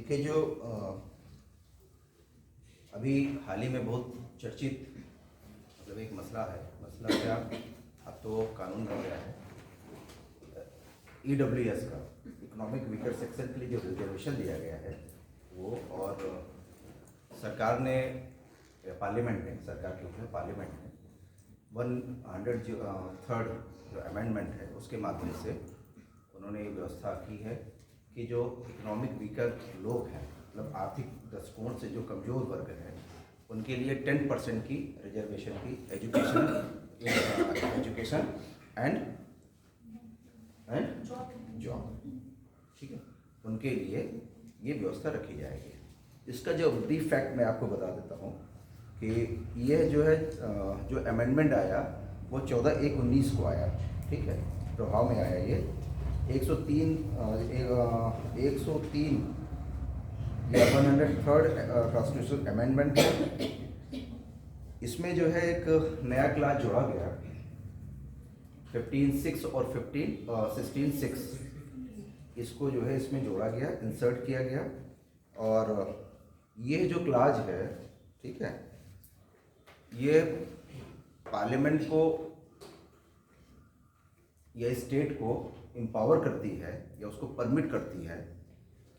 देखिए जो अभी हाल ही में बहुत चर्चित मतलब एक मसला है। मसला क्या, अब तो कानून बन गया है EWS का, इकोनॉमिक वीकर सेक्शन के लिए जो रिजर्वेशन दिया गया है वो, और सरकार ने पार्लियामेंट ने, सरकार के उसमें पार्लियामेंट ने 103rd जो अमेंडमेंट है उसके माध्यम से उन्होंने ये व्यवस्था की है कि जो इकोनॉमिक वीकर लोग हैं, मतलब आर्थिक दृष्टिकोण से जो कमज़ोर वर्ग है, उनके लिए 10% की रिजर्वेशन की एजुकेशन एंड जॉब, ठीक है, उनके लिए ये व्यवस्था रखी जाएगी। इसका जो ब्रीफ फैक्ट मैं आपको बता देता हूँ कि ये जो है जो अमेंडमेंट आया वो 14/1/19 को आया, ठीक है, प्रभाव में आया ये 103 या 103rd कॉन्स्टिट्यूशनल अमेंडमेंट है। इसमें जो है एक नया क्लास जोड़ा गया 15(6) और 16(6), इसको जो है इसमें जोड़ा गया, इंसर्ट किया गया। और ये जो क्लाज है, ठीक है, ये पार्लियामेंट को या स्टेट को एम्पावर करती है या उसको परमिट करती है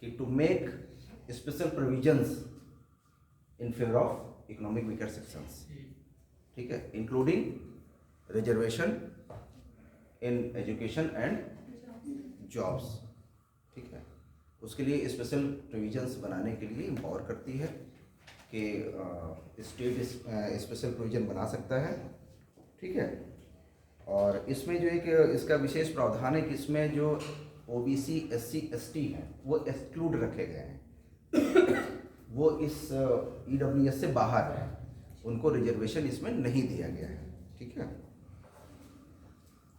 कि to make special provisions in favour of economic weaker sections, ठीक है, including reservation in education and jobs, ठीक है। उसके लिए स्पेशल प्रोविजंस बनाने के लिए एम्पावर करती है कि स्टेट स्पेशल प्रोविजन बना सकता है, ठीक है। और इसमें जो एक इसका विशेष प्रावधान है कि इसमें जो OBC SC ST हैं वो एक्सक्लूड रखे गए हैं, वो इस EWS से बाहर है, उनको रिजर्वेशन इसमें नहीं दिया गया है, ठीक है।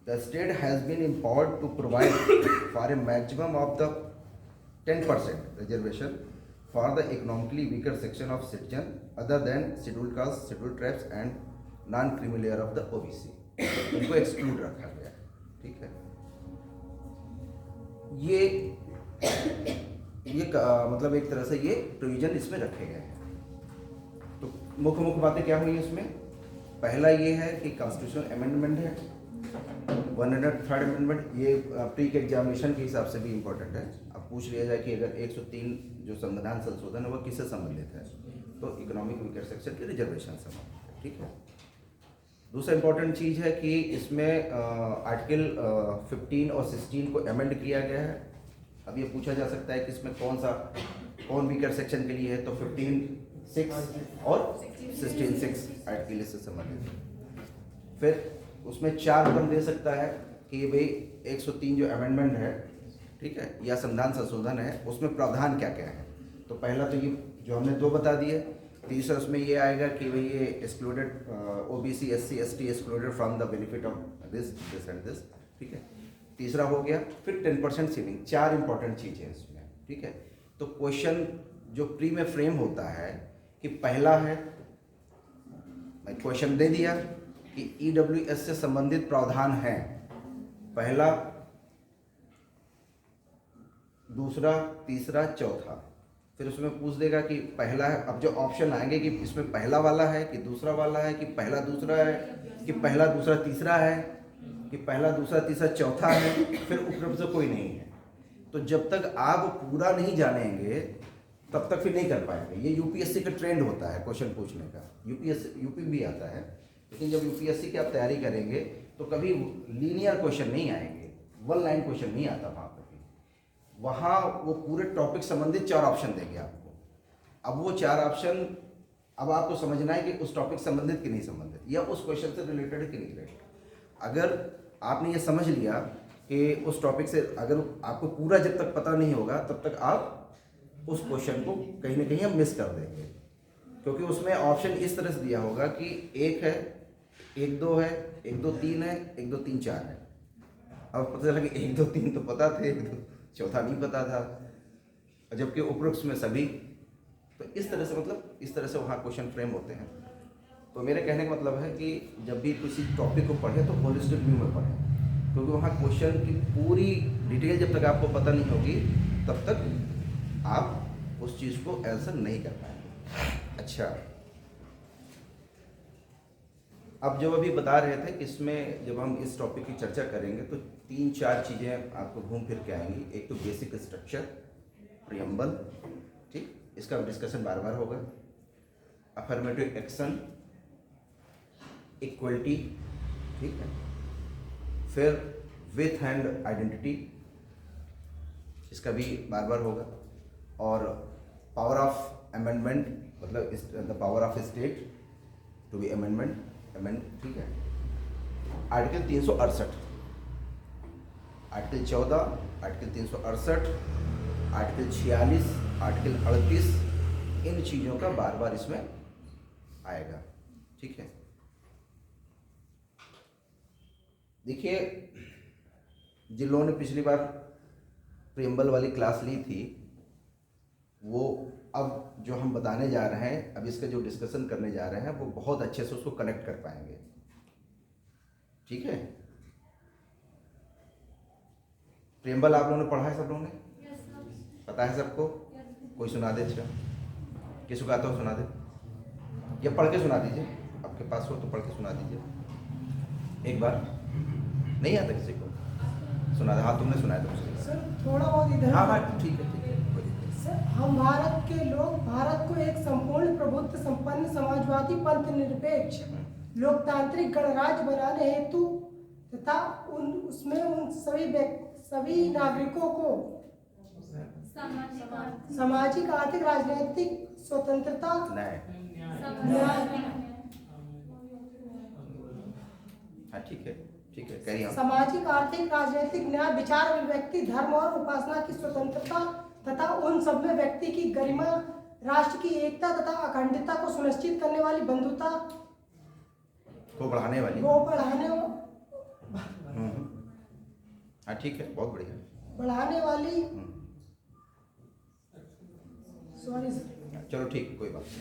The state has been empowered to provide for a maximum of the 10% reservation for the economically weaker section of citizen other than scheduled caste, scheduled tribes and non-creamy layer of the OBC, इनको exclude रखा गया है, ठीक है। ये मतलब एक तरह से ये प्रोविजन इसमें रखे गए हैं। तो मुख्य बातें क्या हुई इसमें? पहला ये है कि कॉन्स्टिट्यूशनल अमेंडमेंट है 103rd अमेंडमेंट, ये प्री के एग्जामिनेशन के हिसाब से भी इम्पोर्टेंट है। अब पूछ लिया जाए कि अगर 103 जो संविधान संशोधन है वह किससे संबंधित है, तो इकोनॉमिक वीकर सेक्शन के रिजर्वेशन से संबंधित है, ठीक है। दूसरा इम्पोर्टेंट चीज़ है कि इसमें आर्टिकल 15 और 16 को अमेंड किया गया है। अब ये पूछा जा सकता है कि इसमें कौन वीकर सेक्शन के लिए है, तो 15(6) और 16(6) आर्टिकल इससे संबंधित है। फिर उसमें 4 कदम दे सकता है कि भाई 103 जो अमेंडमेंट है, ठीक है, या संविधान संशोधन है, उसमें प्रावधान क्या क्या है। तो पहला तो ये जो हमने 2 बता दिए। तीसरा उसमें ये आएगा कि भाई ये excluded OBC SC ST excluded from the benefit of this and this, ठीक है, तीसरा हो गया। फिर 10% सेविंग, 4 इंपॉर्टेंट चीज़ें हैं इसमें, ठीक है। तो क्वेश्चन जो प्री में फ्रेम होता है कि पहला है, मैं क्वेश्चन दे दिया कि EWS से संबंधित प्रावधान है, पहला, दूसरा, तीसरा, चौथा। फिर उसमें पूछ देगा कि पहला है। अब जो ऑप्शन आएंगे कि इसमें पहला वाला है कि दूसरा वाला है कि पहला दूसरा है कि पहला दूसरा तीसरा है कि पहला दूसरा तीसरा चौथा है, फिर उपरोक्त से कोई नहीं है। तो जब तक आप पूरा नहीं जानेंगे तब तक फिर नहीं कर पाएंगे। ये UPSC का ट्रेंड होता है क्वेश्चन पूछने का, यूपी भी आता है, लेकिन जब UPSC की आप तैयारी करेंगे तो कभी लीनियर क्वेश्चन नहीं आएंगे, 1 लाइन क्वेश्चन नहीं आता वहाँ पर भी। वहाँ वो पूरे टॉपिक संबंधित 4 ऑप्शन देंगे आपको। अब वो 4 ऑप्शन, अब आपको समझना है कि उस टॉपिक संबंधित कि नहीं संबंधित, या उस क्वेश्चन से रिलेटेड है कि नहीं रिलेटेड। अगर आपने ये समझ लिया कि उस टॉपिक से, अगर आपको पूरा जब तक पता नहीं होगा तब तक आप उस क्वेश्चन को कहीं ना कहीं हम मिस कर देंगे, क्योंकि उसमें ऑप्शन इस तरह से दिया होगा कि 1 है, 1 2 है, 1 2 3 है, 1 2 3 4 है। अब पता चला कि 1 2 3 तो पता थे, 1 2 चौथा नहीं पता था, जबकि उपरोक्त में सभी। तो इस तरह से, मतलब इस तरह से वहाँ क्वेश्चन फ्रेम होते हैं। तो मेरे कहने का मतलब है कि जब भी किसी टॉपिक को पढ़ें तो होलिस्टिक व्यू में पढ़ें, क्योंकि वहाँ क्वेश्चन की पूरी डिटेल जब तक आपको पता नहीं होगी तब तक आप उस चीज़ को आंसर नहीं कर पाएंगे। अच्छा, अब जब अभी बता रहे थे कि इसमें जब हम इस टॉपिक की चर्चा करेंगे तो 3-4 चीज़ें आपको घूम फिर के आएंगी। एक तो बेसिक स्ट्रक्चर, प्रियम्बल, ठीक, इसका डिस्कशन बार बार होगा। अफर्मेटिव एक्शन, इक्वलिटी, ठीक है, फिर विथ एंड आइडेंटिटी, इसका भी बार बार होगा। और पावर ऑफ अमेंडमेंट, मतलब the power of state to be amend, ठीक है। Article 368, article 14, article 368, article 46, article 38, इन चीज़ों का बार बार इसमें आएगा, ठीक है। देखिए, जिन लोगों ने पिछली बार प्रियम्बल वाली क्लास ली थी, वो अब जो हम बताने जा रहे हैं, अब इसका जो डिस्कशन करने जा रहे हैं, वो बहुत अच्छे से उसको कनेक्ट कर पाएंगे, ठीक है। प्रियम्बल आप लोगों ने पढ़ा है, सब लोगों ने पता है सबको? कोई सुना दे, अच्छा किसी को आता हो सुना दे, या पढ़ के सुना दीजिए, आपके पास हो तो पढ़ के सुना दीजिए एक बार। नहीं आता किसी को? सुना दे। हाँ, तुमने सुनाया था मुझे सर, थोड़ा बहुत इधर। हाँ हाँ, ठीक है ठीक है। सर, हम भारत के लोग भारत को एक संपूर्ण प्रभुत्व संपन्न समाजवादी पंथ निरपेक्ष लोकतांत्रिक गणराज्य बनाने हेतु तथा उसमें उन सभी नागरिकों को सामाजिक, आर्थिक, राजनीतिक स्वतंत्रता, हाँ ठीक है ठीक है, करिए। सामाजिक, आर्थिक, राजनीतिक न्याय, विचार अभिव्यक्ति, धर्म और उपासना की स्वतंत्रता तथा उन सब में व्यक्ति की गरिमा, राष्ट्र की एकता तथा अखंडता को सुनिश्चित करने वाली बंधुता को बढ़ाने वाली, हाँ ठीक है, बहुत बढ़िया, बढ़ाने वाली, सॉरी सर, चलो ठीक, कोई बात नहीं,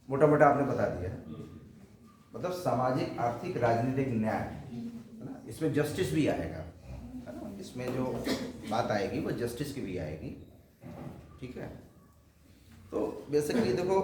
मोटा मोटा आपने बता दिया है। मतलब सामाजिक, आर्थिक, राजनीतिक न्याय, है ना, इसमें जस्टिस भी आएगा, है ना, इसमें जो बात आएगी वो जस्टिस की भी आएगी, ठीक है। तो बेसिकली देखो,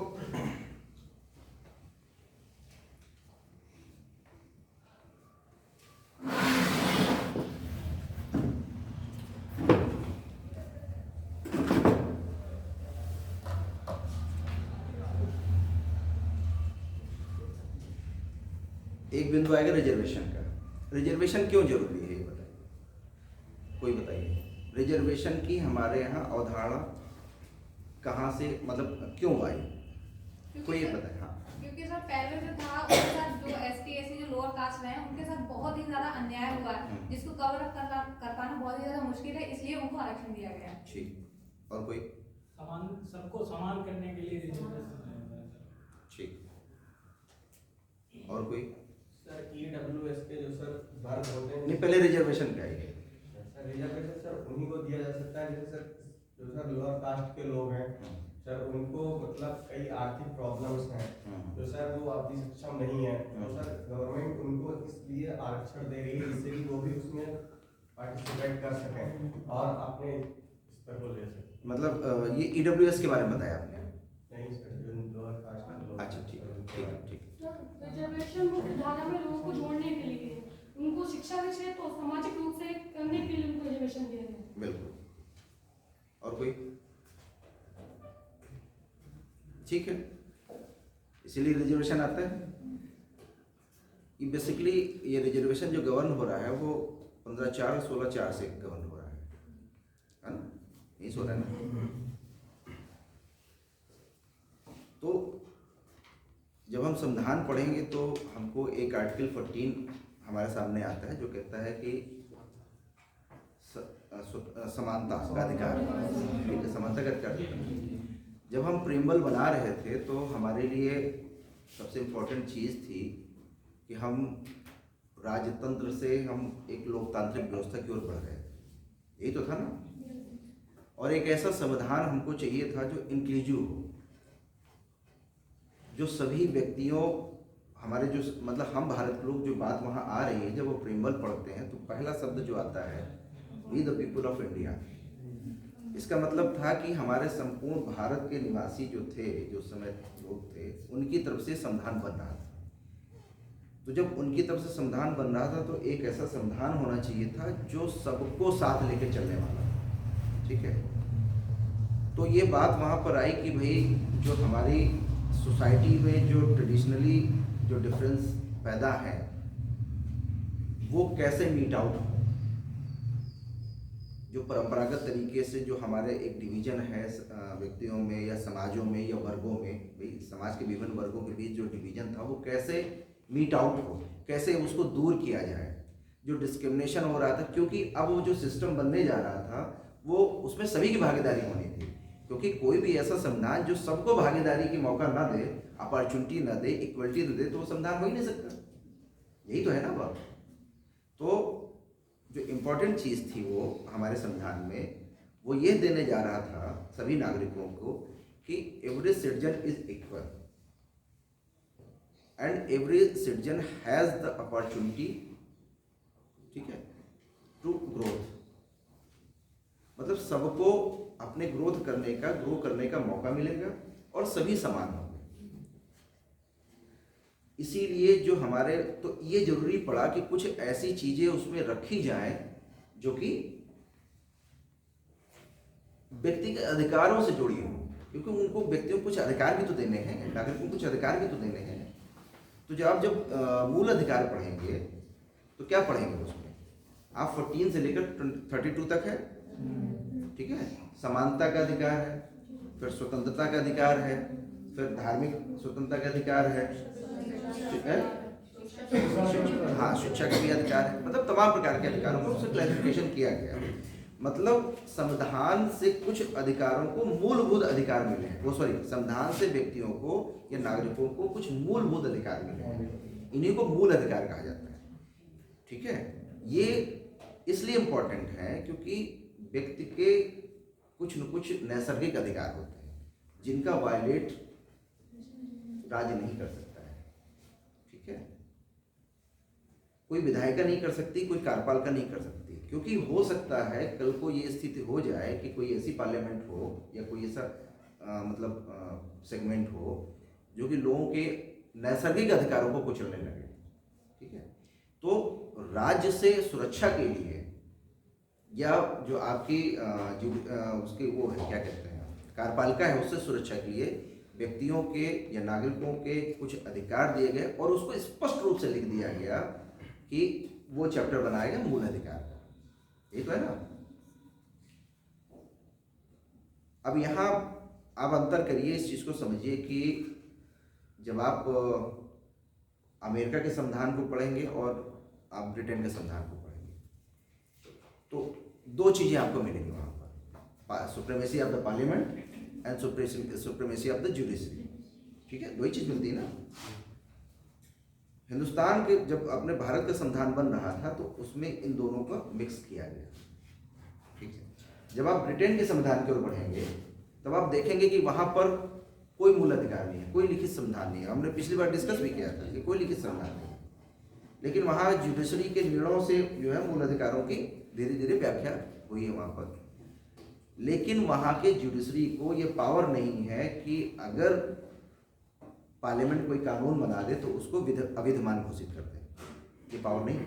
एक बिंदु आएगा रिजर्वेशन का। रिजर्वेशन क्यों जरूरी है ये बताइए, कोई बताइए। रिजर्वेशन की हमारे यहाँ अवधारणा कहाँ से, मतलब क्यों आई, कोई ये बताए। हाँ, क्योंकि सर पहले जो था उनके साथ जो ST SC जो लोअर कास्ट रहे हैं उनके साथ बहुत ही ज्यादा अन्याय हुआ है, जिसको कवर अप कर पाना बहुत ही ज्यादा मुश्किल है, इसलिए उनको आरक्षण दिया गया है। ठीक, और कोई? समान, सबको समान करने के लिए रिजर्वेशन है। ठीक, और कोई? सर EWS के जो सर वर्ग होते हैं, नहीं, पहले रिजर्वेशन क्या है? सर रिजर्वेशन सर उन्हीं को दिया जा सकता है जैसे सर जो सर लोअर कास्ट के लोग हैं सर, उनको मतलब कई आर्थिक प्रॉब्लम्स हैं, तो सर वो अति सक्षम नहीं है, तो सर गवर्नमेंट उनको इसलिए आरक्षण दे रही है जिससे कि वो भी उसमें पार्टिसिपेट कर सकें और अपने स्तर को ले सकें। मतलब ये EWS के बारे में बताया आपने? नहीं सर, जो लोअर कास्ट के लोग। अच्छा ठीक ठीक ठीक। रिजर्वेशन मुख्य धारा में लोगों को जोड़ने के लिए, उनको शिक्षा के क्षेत्र और सामाजिक रूप से करने के लिए उनको रिजर्वेशन दिया गया। बिल्कुल, और कोई? ठीक है, इसीलिए रिजर्वेशन आता है। ये बेसिकली ये रिजर्वेशन जो गवर्न हो रहा है वो 15/4 16/4 से गवर्न हो रहा है ना, यही सो रहा है ना। तो जब हम संविधान पढ़ेंगे तो हमको एक आर्टिकल 14 हमारे सामने आता है जो कहता है कि समानता का अधिकार, ठीक है, समानता का अधिकार। जब हम प्रियम्बल बना रहे थे तो हमारे लिए सबसे इम्पोर्टेंट चीज़ थी कि हम राजतंत्र से हम एक लोकतांत्रिक व्यवस्था की ओर बढ़ रहे थे, यही तो था ना। और एक ऐसा संविधान हमको चाहिए था जो इंक्लूसिव हो, जो सभी व्यक्तियों, हमारे जो मतलब हम भारत के लोग जो बात वहाँ आ रही है, जब वो प्रियम्बल पढ़ते हैं तो पहला शब्द जो आता है we the people of India, इसका मतलब था कि हमारे संपूर्ण भारत के निवासी जो थे, जो समय लोग थे, उनकी तरफ से संविधान बन रहा था। तो जब उनकी तरफ से संविधान बन रहा था तो एक ऐसा संविधान होना चाहिए था जो सबको साथ लेके चलने वाला था। ठीक है, तो ये बात वहाँ पर आई कि भाई जो हमारी सोसाइटी में जो ट्रेडिशनली जो डिफरेंस पैदा है वो कैसे मीट आउट हो। जो परंपरागत तरीके से जो हमारे एक डिवीजन है व्यक्तियों में या समाजों में या वर्गों में, भाई समाज के विभिन्न वर्गों के बीच जो डिवीजन था वो कैसे मीट आउट हो, कैसे उसको दूर किया जाए। जो डिस्क्रिमिनेशन हो रहा था, क्योंकि अब वो जो सिस्टम बनने जा रहा था वो उसमें सभी की भागीदारी होनी थी, क्योंकि कोई भी ऐसा संविधान जो सबको भागीदारी की मौका ना दे, अपॉर्चुनिटी ना दे, इक्वलिटी ना दे, तो वो संविधान हो ही नहीं सकता। यही तो है ना बात। तो जो इम्पोर्टेंट चीज़ थी वो हमारे संविधान में वो ये देने जा रहा था सभी नागरिकों को कि every citizen is equal and every citizen has the opportunity, ठीक है, टू ग्रोथ। मतलब सबको अपने ग्रो करने का मौका मिलेगा और सभी समान होंगे। इसीलिए जो हमारे, तो ये जरूरी पड़ा कि कुछ ऐसी चीजें उसमें रखी जाएं जो कि व्यक्ति के अधिकारों से जुड़ी हो, क्योंकि उनको व्यक्तियों को कुछ अधिकार भी तो देने हैं, नागरिकों को कुछ अधिकार भी तो देने हैं। तो जब मूल अधिकार पढ़ेंगे तो क्या पढ़ेंगे उसमें? आप 14 से लेकर 32 तक है, ठीक है। समानता का अधिकार है, फिर स्वतंत्रता का अधिकार है, फिर धार्मिक स्वतंत्रता का अधिकार है, ठीक है, हाँ, शिक्षा का भी अधिकार है। मतलब तमाम प्रकार के अधिकारों को उससे क्लैरिफिकेशन किया गया। मतलब संविधान से कुछ अधिकारों को मूलभूत अधिकार मिले हैं, वो सॉरी, संविधान से व्यक्तियों को या नागरिकों को कुछ मूलभूत अधिकार मिले हैं, इन्हीं को मूल अधिकार कहा जाता है। ठीक है, ये इसलिए इम्पोर्टेंट है क्योंकि व्यक्ति के कुछ न कुछ नैसर्गिक अधिकार होते हैं जिनका वायलेट राज्य नहीं कर सकता है। ठीक है, कोई विधायिका नहीं कर सकती, कोई कार्यपालिका नहीं कर सकती, क्योंकि हो सकता है कल को ये स्थिति हो जाए कि कोई ऐसी पार्लियामेंट हो या कोई ऐसा सेगमेंट हो जो कि लोगों के नैसर्गिक अधिकारों को कुचलने लगे। ठीक है, तो राज्य से सुरक्षा के लिए या जो आपकी उसकी वो है, क्या कहते हैं, कार्यपालिका है, उससे सुरक्षा के लिए व्यक्तियों के या नागरिकों के कुछ अधिकार दिए गए और उसको स्पष्ट रूप से लिख दिया गया कि वो चैप्टर बनाया गया मूल अधिकार का। ये तो है ना। अब यहाँ आप अंतर करिए, इस चीज को समझिए कि जब आप अमेरिका के संविधान को पढ़ेंगे और आप ब्रिटेन के संविधान को पढ़ेंगे तो दो चीजें आपको मिलेंगी वहां पर, supremacy of the parliament and supremacy of the judiciary. ठीक है, दो ही चीज मिलती है ना। हिंदुस्तान के जब अपने भारत का संविधान बन रहा था तो उसमें इन दोनों को मिक्स किया गया। ठीक है, जब आप ब्रिटेन के संविधान की ओर बढ़ेंगे तब आप देखेंगे कि वहां पर कोई मूल अधिकार नहीं है, कोई लिखित संविधान नहीं है। हमने पिछली बार डिस्कस भी किया था कि कोई लिखित संविधान नहीं है, लेकिन वहाँ जुडिशरी के निर्णयों से जो है मूल अधिकारों की धीरे धीरे व्याख्या हुई है वहाँ पर। लेकिन वहाँ के जुडिशरी को ये पावर नहीं है कि अगर पार्लियामेंट कोई कानून बना दे तो उसको अविद्यमान घोषित कर दे, ये पावर नहीं है।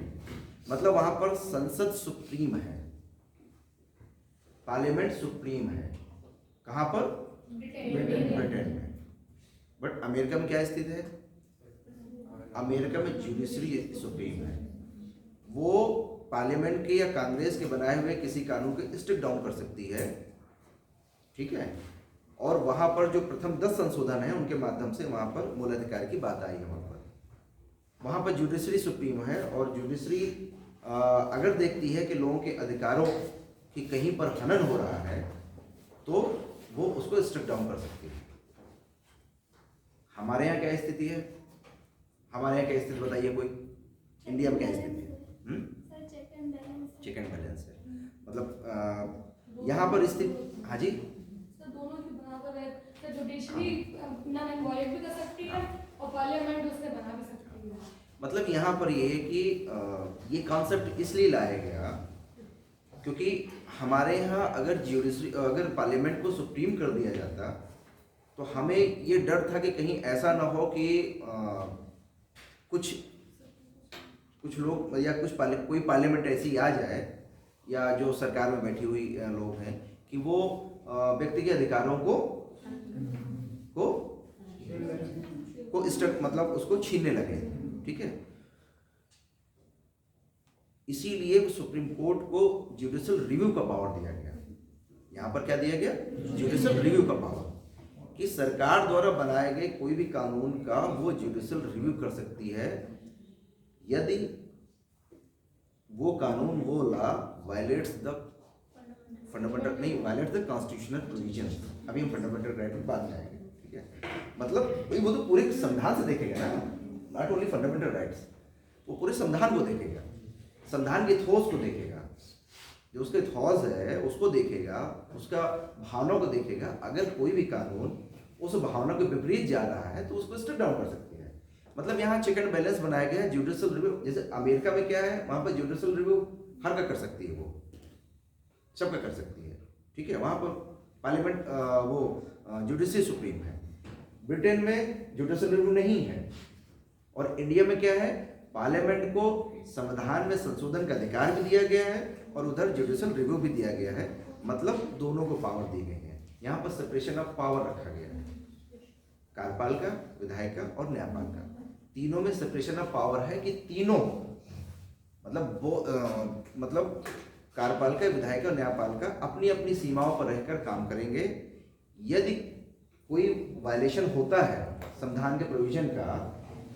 मतलब वहाँ पर संसद सुप्रीम है, पार्लियामेंट सुप्रीम है। कहाँ पर? ब्रिटेन में। बट अमेरिका में क्या स्थिति है? अमेरिका में जुडिशरी सुप्रीम है, वो पार्लियामेंट के या कांग्रेस के बनाए हुए किसी कानून को स्ट्रिक डाउन कर सकती है। ठीक है, और वहां पर जो प्रथम 10 संशोधन है उनके माध्यम से वहां पर मूल अधिकार की बात आई है। वहां पर जुडिशरी सुप्रीम है और जुडिशरी अगर देखती है कि लोगों के अधिकारों की कहीं पर हनन हो रहा है तो वो उसको स्ट्रिक डाउन कर सकती है। हमारे यहाँ क्या स्थिति है? हमारे यहाँ क्या स्थिति बताइए कोई? इंडिया में क्या स्थिति है? चेक एंड बैलेंस है। मतलब यहाँ पर स्थिति, हाँ जी, दोनों की बराबर है। तो जुडिशरी ना इन्वॉल्व भी कर सकती है और पार्लियामेंट उससे बना भी सकती है। मतलब यहाँ पर ये है कि ये कॉन्सेप्ट इसलिए लाया गया क्योंकि हमारे यहाँ अगर अगर पार्लियामेंट को सुप्रीम कर दिया जाता तो हमें ये डर था कि कहीं ऐसा ना हो कि कुछ लोग या कोई पार्लियामेंट ऐसी आ जाए या जो सरकार में बैठी हुई लोग हैं कि वो व्यक्ति के अधिकारों को मतलब उसको छीनने लगे। ठीक है, इसीलिए सुप्रीम कोर्ट को जुडिशियल रिव्यू का पावर दिया गया। यहाँ पर क्या दिया गया? जुडिशियल रिव्यू का पावर, कि सरकार द्वारा बनाए गए कोई भी कानून का वो जुडिशियल रिव्यू कर सकती है यदि वो कानून, वो law violets the violets the constitutional provision. अभी हम फंडामेंटल राइट में बाद में आएंगे। ठीक है, मतलब भाई वो तो पूरे संविधान से देखेगा ना, नॉट ओनली फंडामेंटल राइट्स, वो पूरे संविधान को देखेगा, संविधान के थॉट्स को देखेगा, जो उसके थॉट्स है उसको देखेगा, उसका भावनाओं को देखेगा। अगर कोई भी कानून उस भावना के विपरीत जा रहा है तो उसको स्टेप डाउन कर सकती है। मतलब यहाँ चेक एंड बैलेंस बनाया गया है। जुडिशियल रिव्यू, जैसे अमेरिका में क्या है, वहाँ पर जुडिशियल रिव्यू हर का कर सकती है, वो सबका कर सकती है। ठीक है, वहाँ पर पार्लियामेंट वो जुडिशरी सुप्रीम है। ब्रिटेन में जुडिशियल रिव्यू नहीं है। और इंडिया में क्या है, पार्लियामेंट को संविधान में संशोधन का अधिकार भी दिया गया है और उधर जुडिशियल रिव्यू भी दिया गया है। मतलब दोनों को पावर दी गई है। यहाँ पर सेपरेशन ऑफ पावर रखा गया है, कार्यपाल का, विधायक का और न्यायपाल का। तीनों में सेपरेशन ऑफ पावर है कि तीनों मतलब कार्यपाल का, विधायक का और न्यायपाल का अपनी अपनी सीमाओं पर रहकर काम करेंगे। यदि कोई वायलेशन होता है संविधान के प्रोविजन का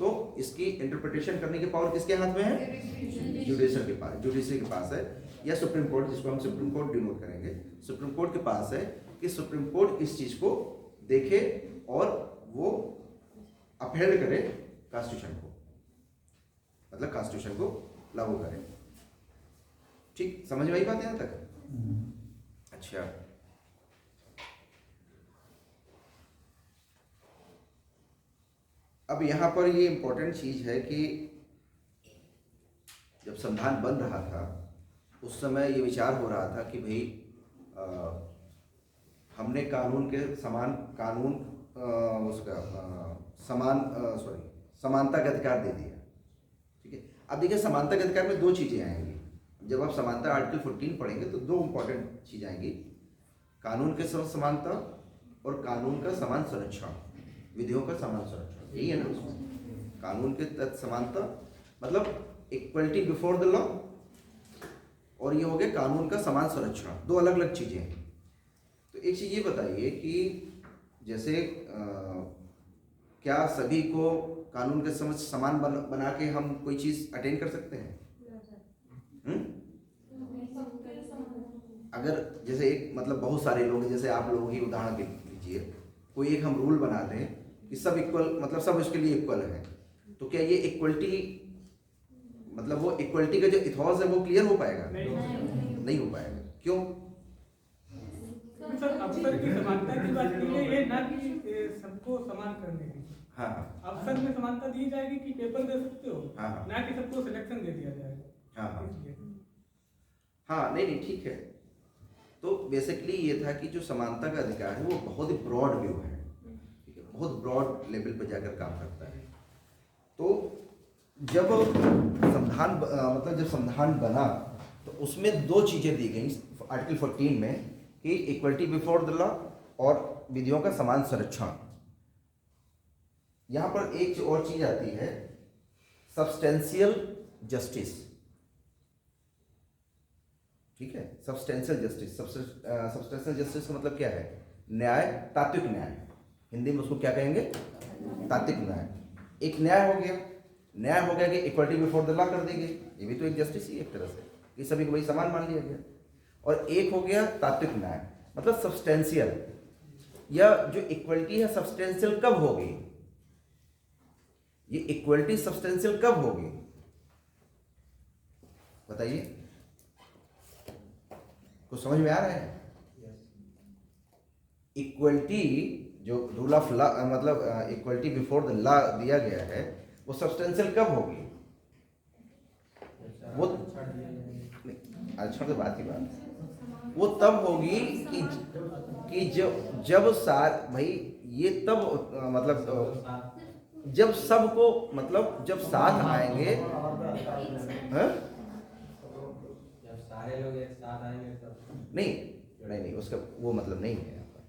तो इसकी इंटरप्रिटेशन करने की पावर किसके हाथ में है? जुडिशरी के पास है, या सुप्रीम कोर्ट, जिसको हम सुप्रीम कोर्ट डिनोट करेंगे, सुप्रीम कोर्ट के पास है कि सुप्रीम कोर्ट इस चीज को देखे और वो अपहेल्ड करे कॉन्स्टिट्यूशन को, मतलब कॉन्स्टिट्यूशन को लागू करे। ठीक, समझ में आई बात यहां तक? अच्छा, अब यहां पर ये इंपॉर्टेंट चीज है कि जब संविधान बन रहा था उस समय ये विचार हो रहा था कि भाई हमने कानून के समान कानून समानता का अधिकार दे दिया। ठीक है, अब देखिए समानता के अधिकार में दो चीजें आएंगी। जब आप समानता आर्टिकल 14 पढ़ेंगे तो दो इंपॉर्टेंट चीज आएंगी, कानून के समानता और कानून का समान संरक्षण, विधियों का समान संरक्षण। यही है ना उसमें, कानून के तहत समानता मतलब इक्वलिटी बिफोर द लॉ, और ये हो गया कानून का समान संरक्षण। दो अलग अलग चीजें हैं। तो एक चीज ये बताइए कि जैसे क्या सभी को कानून के समझ समान बना के हम कोई चीज अटेन कर सकते हैं? अगर जैसे एक मतलब बहुत सारे लोग, जैसे आप लोग ही उदाहरण लीजिए, कोई एक हम रूल बना दें कि सब इक्वल, मतलब सब उसके लिए इक्वल है, तो क्या ये इक्वलिटी, मतलब वो इक्वलिटी का जो इथॉस है वो क्लियर हो पाएगा? नहीं हो पाएगा। क्यों? सर, अवसर की समानता की बात की है, ये ना कि सबको समान करने की। हाँ, अवसर में समानता दी जाएगी कि पेपर दे सकते हो, हाँ, ना कि सबको सिलेक्शन दे दिया जाएगा। हाँ, नहीं ठीक है। तो बेसिकली ये था कि जो समानता का अधिकार है वो बहुत ही ब्रॉड व्यू है, ठीक है, बहुत ब्रॉड लेवल पर जाकर काम करता है। तो जब संविधान जब संविधान बना तो उसमें दो चीजें दी गई आर्टिकल 14 में, कि इक्वलिटी बिफोर द लॉ और विधियों का समान संरक्षण। यहां पर एक और चीज आती है, सब्सटेंशियल जस्टिस। ठीक है, सब्सटेंशियल जस्टिस। सब्सटेंशियल जस्टिस का मतलब क्या है? न्याय, तात्विक न्याय। हिंदी में उसको क्या कहेंगे? तात्विक न्याय। एक न्याय हो गया कि इक्वलिटी बिफोर द लॉ कर दी गई, ये भी तो एक जस्टिस ही एक तरह से, कि सभी को वही समान मान लिया गया। और एक हो गया तात्विक न्याय, मतलब सब्सटेंशियल, या जो इक्वलिटी है सब्सटेंशियल कब होगी? ये इक्वलिटी सब्सटेंशियल कब होगी बताइए, कुछ समझ में आ रहा है? इक्वलिटी जो रूल ऑफ लॉ, मतलब इक्वलिटी बिफोर द लॉ दिया गया है, वो सब्सटेंशियल कब होगी? वो आरक्षण के बाद की बात है, वो तब होगी कि जब भाई ये तब मतलब जब सबको मतलब जब साथ आएंगे, हाँ? जब सारे लोग एक साथ आएंगे तब नहीं उसका वो मतलब नहीं है यहाँ पर।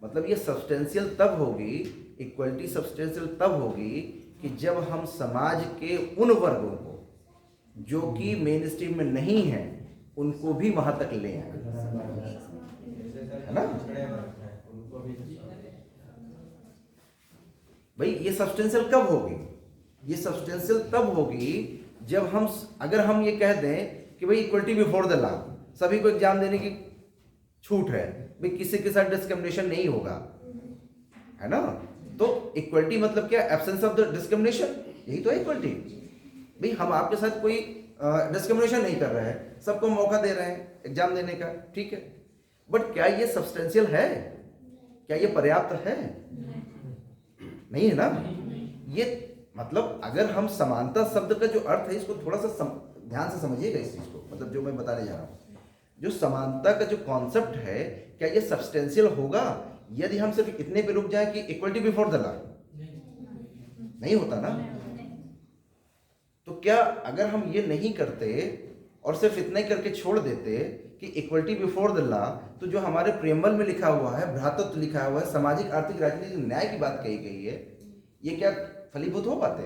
मतलब ये सब्सटेंशियल तब होगी, इक्वलिटी सब्सटेंशियल तब होगी कि जब हम समाज के उन वर्गों को जो कि मेन स्ट्रीम में नहीं है उनको भी वहां तक ले आए, है ना उनको भी भाई। ये सब्सटेंशियल कब होगी? ये सब्सटेंशियल तब होगी जब हम अगर हम ये कह दें कि भाई इक्वलिटी बिफोर द लॉ, सभी को एग्जाम देने की छूट है, भाई किसी के साथ डिस्क्रिमिनेशन नहीं होगा, है ना। तो इक्वलिटी मतलब क्या? एब्सेंस ऑफ द डिस्क्रिमिनेशन, यही तो है इक्वलिटी। भाई हम आपके साथ कोई डिस्क्रिमिनेशन नहीं कर रहे हैं, सबको मौका दे रहे हैं एग्जाम देने का, ठीक है। बट क्या ये सब्सटेंशियल है? क्या ये पर्याप्त है? नहीं है ना। ये मतलब अगर हम समानता शब्द का जो अर्थ है इसको थोड़ा सा ध्यान से समझिएगा इस चीज को, मतलब जो मैं बताने जा रहा हूँ, जो समानता का जो कॉन्सेप्ट है, क्या ये सब्सटेंशियल होगा यदि हम सिर्फ इतने पे रुक जाए कि इक्वलिटी बिफोर द लॉ? नहीं होता ना। तो क्या अगर हम ये नहीं करते और सिर्फ इतना ही करके छोड़ देते कि इक्वलिटी बिफोर द लॉ, तो जो हमारे प्रेमबल में लिखा हुआ है, भ्रातृत्व लिखा हुआ है, सामाजिक आर्थिक राजनीतिक न्याय की बात कही गई है, ये क्या फलीभूत हो पाते?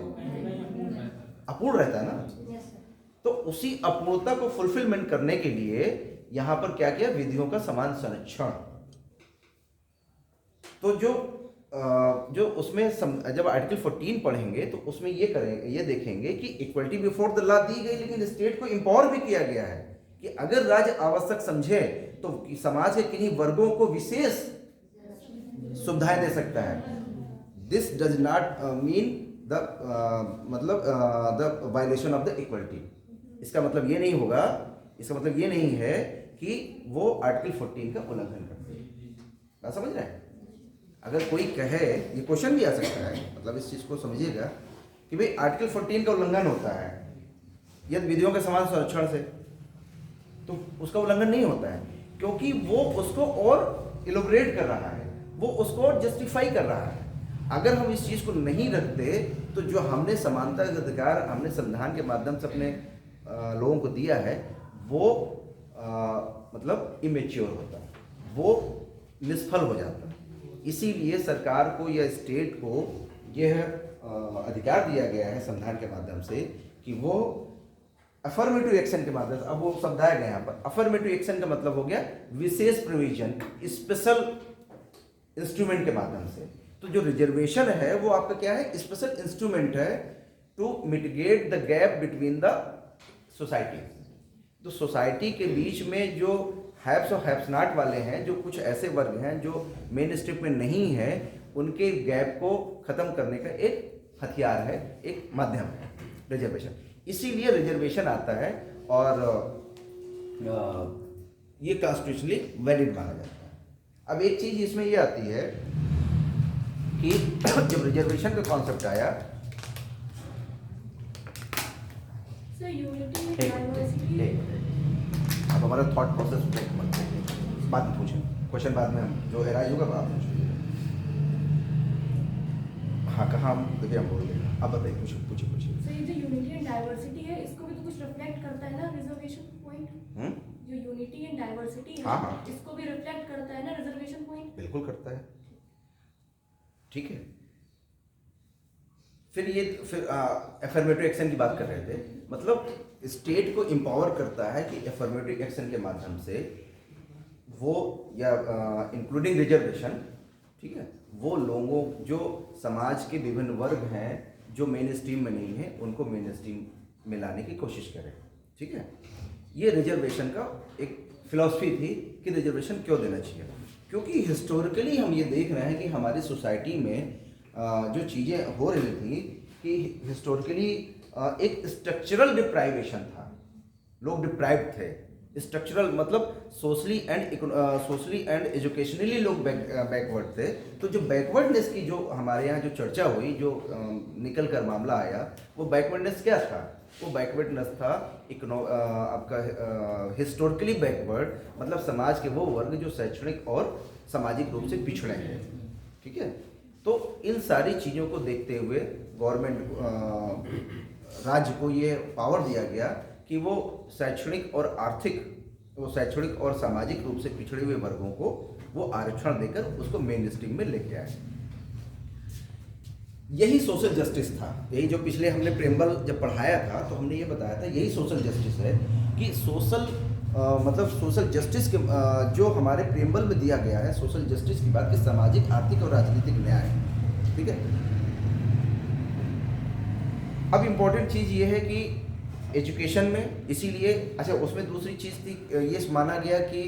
अपूर्ण रहता है ना। तो उसी अपूर्णता को फुलफिलमेंट करने के लिए यहां पर क्या किया? विधियों का समान संरक्षण। तो जो उसमें जब आर्टिकल 14 पढ़ेंगे तो उसमें ये देखेंगे कि इक्वलिटी बिफोर द लॉ दी गई, लेकिन स्टेट को एम्पावर भी किया गया है कि अगर राज्य आवश्यक समझे तो समाज के किन्हीं वर्गों को विशेष सुविधाएं दे सकता है। This does not mean the the violation of the equality. इसका मतलब ये नहीं होगा, इसका मतलब ये नहीं है कि वो आर्टिकल 14 का उल्लंघन करते हैं। बात समझ रहे हैं? अगर कोई कहे, ये क्वेश्चन भी आ सकता है, मतलब इस चीज को समझिएगा कि भाई आर्टिकल 14 का उल्लंघन होता है यदि विधियों के समान संरक्षण से, तो उसका उल्लंघन नहीं होता है क्योंकि वो उसको और इलोबरेट कर रहा है, वो उसको जस्टिफाई कर रहा है। अगर हम इस चीज को नहीं रखते तो जो हमने समानता का अधिकार हमने संविधान के माध्यम से अपने लोगों को दिया है वो मतलब इमेच्योर होता है, वो निष्फल हो जाता है। इसीलिए सरकार को या स्टेट को यह अधिकार दिया गया है संविधान के माध्यम से कि वो अफर्मेटिव एक्शन के माध्यम से, अब वो शब्द आएगा यहाँ पर, अफर्मेटिव एक्शन का मतलब हो गया विशेष प्रोविजन, स्पेशल इंस्ट्रूमेंट के माध्यम से। तो जो रिजर्वेशन है वो आपका क्या है? स्पेशल इंस्ट्रूमेंट है to mitigate the gap between the society. तो सोसाइटी के बीच में जो हैव्स और हैव्स नॉट वाले हैं, जो कुछ ऐसे वर्ग हैं जो मेन स्ट्रीम में नहीं है, उनके गैप को खत्म करने का एक हथियार है, एक माध्यम है रिजर्वेशन। इसीलिए रिजर्वेशन आता है और ये कॉन्स्टिट्यूशनली वैलिड माना जाता है। अब एक चीज इसमें ये आती है कि जब रिजर्वेशन का कॉन्सेप्ट आया, अब हमारा थॉट प्रोसेस बाद में पूछें, क्वेश्चन बाद में जो एराइज होगा आप पूछिए। हाँ कहाँ हम देखिए हम बोल रहे हैं, अब बताइए, पूछिए। सर ये जो यूनिटी एंड डाइवर्सिटी है इसको भी तो कुछ रिफ्लेक्ट करता है ना रिजर्वेशन पॉइंट? जो यूनिटी एंड डाइवर्सिटी है हाँ। इसको भी रिफ्लेक्ट करता है ना रिजर्वेशन पॉइंट? बिल्कुल करता है, ठीक है। फिर अफर्मेटिव एक्शन की बात कर रहे थे, मतलब स्टेट को एम्पावर करता है कि अफर्मेटिव एक्शन के माध्यम से वो या इंक्लूडिंग रिजर्वेशन, ठीक है, वो लोगों जो समाज के विभिन्न वर्ग हैं जो मेन स्ट्रीम में नहीं है उनको मेन स्ट्रीम में लाने की कोशिश करें, ठीक है। ये रिजर्वेशन का एक फिलॉसफी थी कि रिजर्वेशन क्यों देना चाहिए, क्योंकि हिस्टोरिकली हम ये देख रहे हैं कि हमारी सोसाइटी में जो चीज़ें हो रही थी कि हिस्टोरिकली एक स्ट्रक्चरल डिप्राइवेशन था, लोग डिप्राइव्ड थे, स्ट्रक्चरल मतलब सोशली एंड एजुकेशनली लोग बैकवर्ड थे। तो जो बैकवर्डनेस की जो हमारे यहाँ जो चर्चा हुई, जो निकल कर मामला आया, वो बैकवर्डनेस क्या था? वो बैकवर्डनेस था आपका हिस्टोरिकली बैकवर्ड, मतलब समाज के वो वर्ग जो शैक्षणिक और सामाजिक रूप से पिछड़े हैं। ठीक है, तो इन सारी चीज़ों को देखते हुए गवर्नमेंट राज्य को ये पावर दिया गया कि वो शैक्षणिक और सामाजिक रूप से पिछड़े हुए वर्गों को वो आरक्षण देकर उसको मेन स्ट्रीम में लेके आए। यही सोशल जस्टिस था। यही जो पिछले हमने प्रेम्बल जब पढ़ाया था तो हमने ये बताया था, यही सोशल जस्टिस है कि सोशल जस्टिस के जो हमारे प्रेम्बल में दिया गया है, सोशल जस्टिस की बात कि सामाजिक, आर्थिक और राजनीतिक न्याय। ठीक है, अब इम्पोर्टेंट चीज़ ये है कि एजुकेशन में, इसीलिए अच्छा उसमें दूसरी चीज़ थी, ये माना गया कि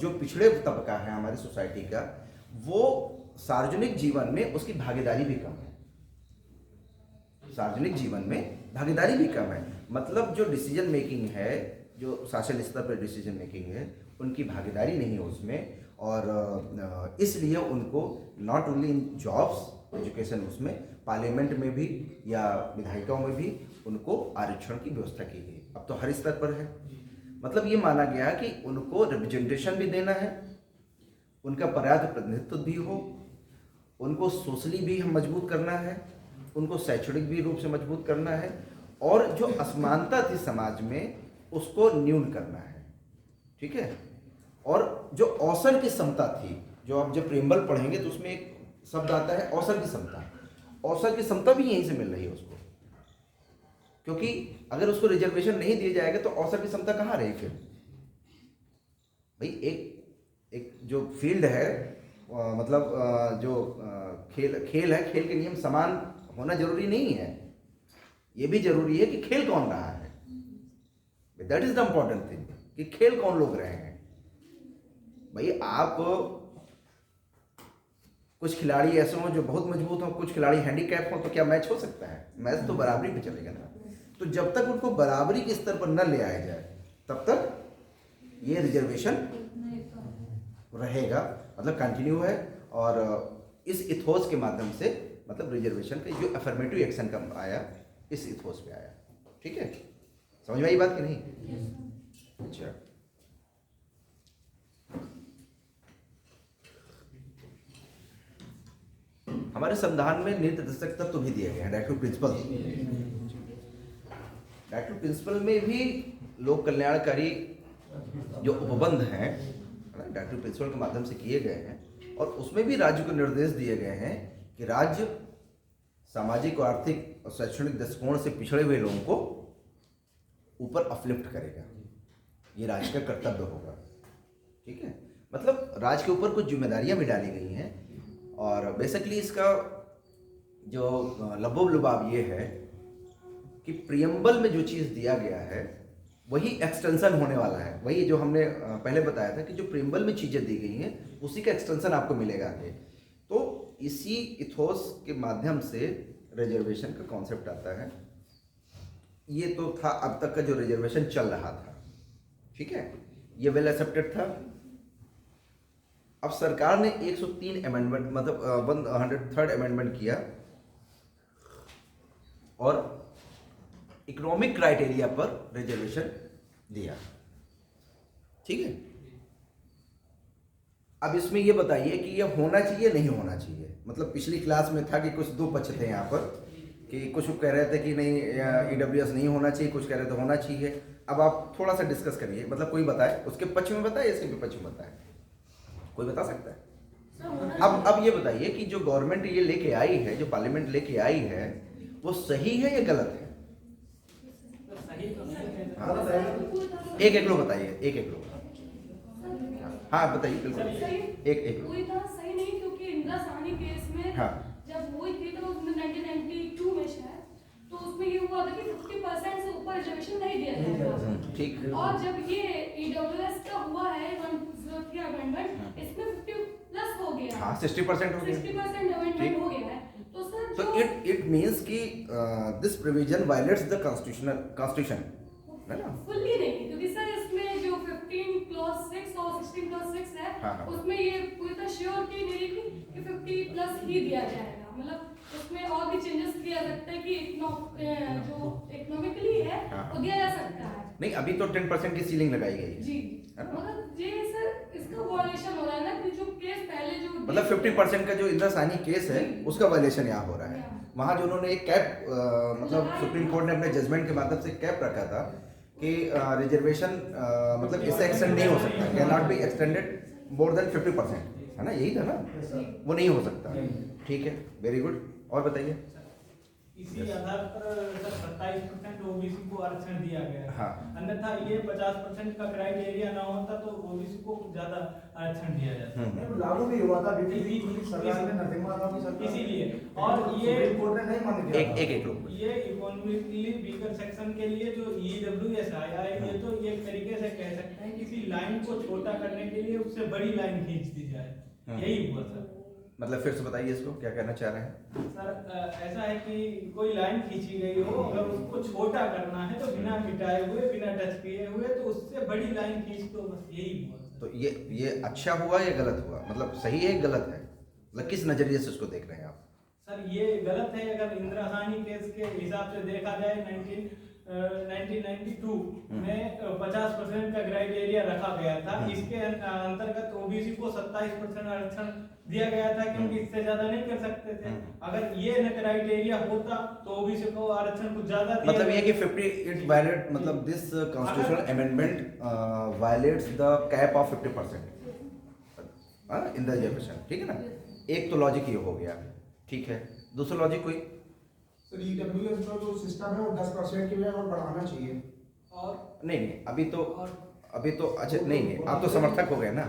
जो पिछड़े तबका है हमारी सोसाइटी का, वो सार्वजनिक जीवन में उसकी भागीदारी भी कम है। सार्वजनिक जीवन में भागीदारी भी कम है, मतलब जो डिसीजन मेकिंग है, जो शासन स्तर पर डिसीजन मेकिंग है, उनकी भागीदारी नहीं है उसमें। और इसलिए उनको not only in jobs, education, उसमें पार्लियामेंट में भी या विधायिकाओं में भी उनको आरक्षण की व्यवस्था की गई। अब तो हर स्तर पर है, मतलब ये माना गया कि उनको रिप्रेजेंटेशन भी देना है, उनका पर्याप्त प्रतिनिधित्व भी हो, उनको सोशली भी हम मजबूत करना है, उनको शैक्षणिक भी रूप से मजबूत करना है, और जो असमानता थी समाज में उसको न्यून करना है। ठीक है, और जो अवसर की समता थी, जो आप जब प्रेम्बल पढ़ेंगे तो उसमें एक शब्द आता है अवसर की समता। अवसर की समता भी यहीं से मिल रही है उसको, क्योंकि अगर उसको रिजर्वेशन नहीं दिया जाएगा तो अवसर की समता कहाँ रही फिर? भाई एक जो फील्ड है, जो खेल है, खेल के नियम समान होना जरूरी नहीं है। ये भी जरूरी है कि खेल कौन रहा है, that is the important thing, कि खेल कौन लोग रहे हैं। भाई आप कुछ खिलाड़ी ऐसे हों जो बहुत मजबूत हों, कुछ खिलाड़ी हैंडीकैप हों, तो क्या मैच हो सकता है? मैच तो बराबरी पे चलेगा ना। तो जब तक उनको बराबरी के स्तर पर न ले आया जाए तब तक ये रिजर्वेशन रहेगा, मतलब कंटिन्यू है। और इस इथोस के माध्यम से, मतलब रिजर्वेशन का जो अफर्मेटिव एक्शन का आया, इस इथोस पे आया। ठीक है, समझ में आई बात कि नहीं? अच्छा, हमारे संविधान में निर्देशक तत्व भी दिए गए हैं, डायरेक्टिव प्रिंसिपल। डायरेक्टिव प्रिंसिपल में भी लोक कल्याणकारी जो उपबंध हैं डायरेक्टिव प्रिंसिपल के माध्यम से किए गए हैं, और उसमें भी राज्य को निर्देश दिए गए हैं कि राज्य सामाजिक और आर्थिक और शैक्षणिक दृष्टिकोण से पिछड़े हुए लोगों को ऊपर अपलिफ्ट करेगा। ये राज्य का कर्तव्य होगा। ठीक है, मतलब राज्य के ऊपर कुछ जिम्मेदारियां भी डाली गई हैं, और बेसिकली इसका जो लबोलुबाब ये है कि प्रियम्बल में जो चीज़ दिया गया है वही एक्सटेंशन होने वाला है। वही जो हमने पहले बताया था कि जो प्रियम्बल में चीज़ें दी गई हैं उसी का एक्सटेंशन आपको मिलेगा आगे। तो इसी इथोस के माध्यम से रिजर्वेशन का कॉन्सेप्ट आता है। ये तो था अब तक का जो रिजर्वेशन चल रहा था। ठीक है, ये वेल एक्सेप्टेड था। अब सरकार ने 103 अमेंडमेंट, मतलब 103rd अमेंडमेंट किया और इकोनॉमिक क्राइटेरिया पर रिजर्वेशन दिया। ठीक है, अब इसमें ये बताइए कि ये होना चाहिए नहीं होना चाहिए। मतलब पिछली क्लास में था कि कुछ दो पक्ष थे यहाँ पर, कि कुछ कह रहे थे कि नहीं EWS नहीं होना चाहिए, कुछ कह रहे थे होना चाहिए। अब आप थोड़ा सा डिस्कस करिए, मतलब कोई बताए, उसके पक्ष में बताए, इसके भी पक्ष में बताए, कोई बता सकता है? अब ये बताइए कि जो गवर्नमेंट ये लेके आई है, जो पार्लियामेंट लेके आई है, वो सही है या गलत है? हाँ, एक लोग बताइए, एक लोग। हाँ बताइए, बिल्कुल एक लोग। पूरी तरह सही नहीं, क्योंकि इंदिरा साहनी केस में हाँ, जब हुई थी तो 1992 में शायद, तो उसमें ये हुआ था कि 50% से ऊपर रिजर्वेशन नहीं दिया जाएगा। ठीक। और जब ये EWS का हुआ है 103 अमेंडमेंट, इसमें 50+ हो गया। हाँ, 60% हो गया। 60% अमेंडमेंट हो गया है। तो सर तो इट मींस कि this provision violets the constitution, है ना? फुल्ली नहीं, क्योंकि सर इसमें हाँ, हाँ। उसमें ये पूरी तरह श्योरिटी नहीं कि 50+ ही दिया जाएगा, मतलब उसमें और भी चेंजेस किया जा सकता है कि जो इकोनॉमिकली है हाँ। वो दिया जा सकता है। नहीं, अभी तो 10% की सीलिंग लगाई गई है। जी, है ना? मतलब ये सर इसका वॉयलेशन हो रहा है ना कि जो केस पहले जो मतलब 50% का जो इंदिरा साहनी केस है उसका वायलेशन यहाँ हो रहा है। वहाँ जो उन्होंने एक कैप मतलब सुप्रीम कोर्ट ने अपने जजमेंट के माध्यम से कैप रखा था कि रिजर्वेशन मतलब इससे एक्सटेंड नहीं हो सकता, can not be extended more than 50%, है ना, यही था ना, वो नहीं हो सकता। ठीक है, वेरी गुड। और बताइए। इसी आधार पर सर 27% ओबीसी को आरक्षण दिया गया है। हाँ। अन्यथा ये 50% का क्राइटेरिया ना होता तो ओबीसी को ज्यादा आरक्षण दिया जाता। लागू भी हुआ था सरकार ने नरसिम्हा राव की सरकार इसीलिए और ये सुप्रीम कोर्ट ने नहीं मान दिया था। एक लोग ये इकोनॉमिकली वीकर सेक्शन के लिए जो ईडब्ल्यूएस आया है, ये तो एक तरीके से कह सकते हैं किसी लाइन को छोटा करने के लिए उससे बड़ी लाइन खींच दी जाए, यही हुआ सर। मतलब फिर से बताइए इसको क्या कहना चाह रहे हैं। सर ऐसा है कि कोई लाइन खींची गई हो, अगर उसको छोटा करना है तो बिना मिटाए हुए बिना टच किए हुए तो उससे बड़ी लाइन खींच दो, बस यही हुआ। तो ये अच्छा हुआ या गलत हुआ, मतलब सही है गलत है, मतलब किस नजरिए से उसको देख रहे हैं आप। सर ये गलत है, अगर इंदिरा साहनी केस के हिसाब से देखा जाए 1992 में 50% का क्राइटेरिया रखा गया था, इसके अंतर्गत ओबीसी को 27% आरक्षण दिया गया था क्योंकि इससे ज्यादा नहीं कर सकते थे। अगर ये न क्राइटेरिया होता तो ओबीसी को आरक्षण कुछ ज्यादा दिया मतलब ये कि 58 वायलेट मतलब this constitutional amendment violets the cap of 50% in the reservation. ठीक है ना, एक तो लॉजिक ये हो गया। ठीक है, दूसरा लॉजिक कोई। सर ईडब्ल्यूएस का जो सिस्टम है वो 10% की बजाय और बढ़ाना चाहिए। और नहीं अभी तो अच्छा नहीं आप तो समर्थक हो गए ना,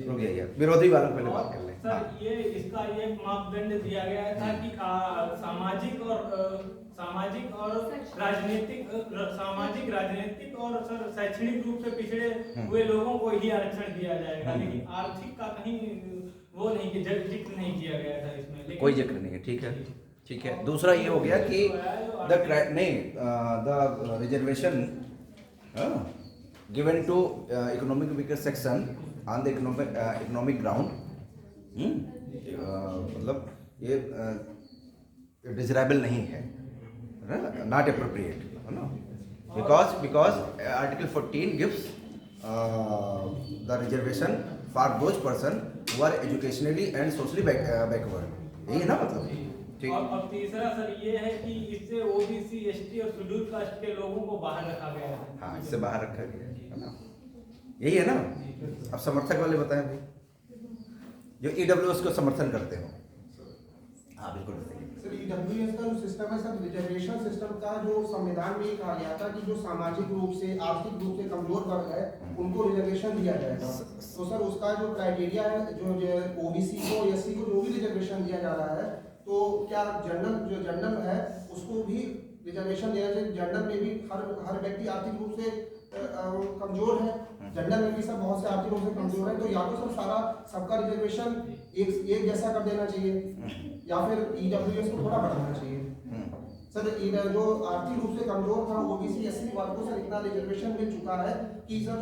रुक जाइए, विरोधी वालों पहले बात कर लें। सर ये इसका एक मापदंड दिया गया था कि सामाजिक राजनीतिक और सर शैक्षणिक रूप से पिछड़े हुए लोगों को ही आरक्षण दिया जाएगा, लेकिन आर्थिक का कहीं वो नहीं कि जिक्र नहीं किया गया था इसमें, लेकिन कोई जिक्र नहीं है। ठीक है। दूसरा ये हो गया कि the reservation given to economic weaker section on the economic ground, मतलब ये डिजरेबल नहीं है, नॉट अप्रोप्रिएट, है ना, because article 14 gives the reservation for those person who are educationally and socially backward, यही है ना, मतलब ठीक। और तीसरा सर ये है कि इससे ओबीसी, एसटी और शेड्यूल कास्ट के लोगों को बाहर रखा गया है। हाँ, इससे बाहर रखा गया है ना, यही है ना। अब समर्थक वाले बताएं भाई, जो ईडब्ल्यूएस को समर्थन करते हो। हाँ बिल्कुल बताइए। सर ईडब्ल्यूएस का जो सिस्टम है सर, रिजर्वेशन सिस्टम का जो संविधान में ये कहा गया था कि जो सामाजिक रूप से आर्थिक रूप से कमजोर वर्ग है उनको रिजर्वेशन दिया जाएगा। तो सर उसका जो क्राइटेरिया है, जो ओबीसी को, एससी को जो भी रिजर्वेशन दिया जा रहा है, तो क्या जनरल है उसको भी रिजर्वेशन देना चाहिए। जनरल में भी हर व्यक्ति आर्थिक रूप से कमजोर है, जनरल में भी सब बहुत से आर्थिक रूप से कमजोर है, तो या तो सब सबका रिजर्वेशन एक जैसा कर देना चाहिए या फिर ईडब्ल्यूएस को थोड़ा बढ़ाना चाहिए। सर जो आर्थिक रूप से कमजोर था ओबीसी एससी वालों को सर इतना रिजर्वेशन मिल चुका है कि सर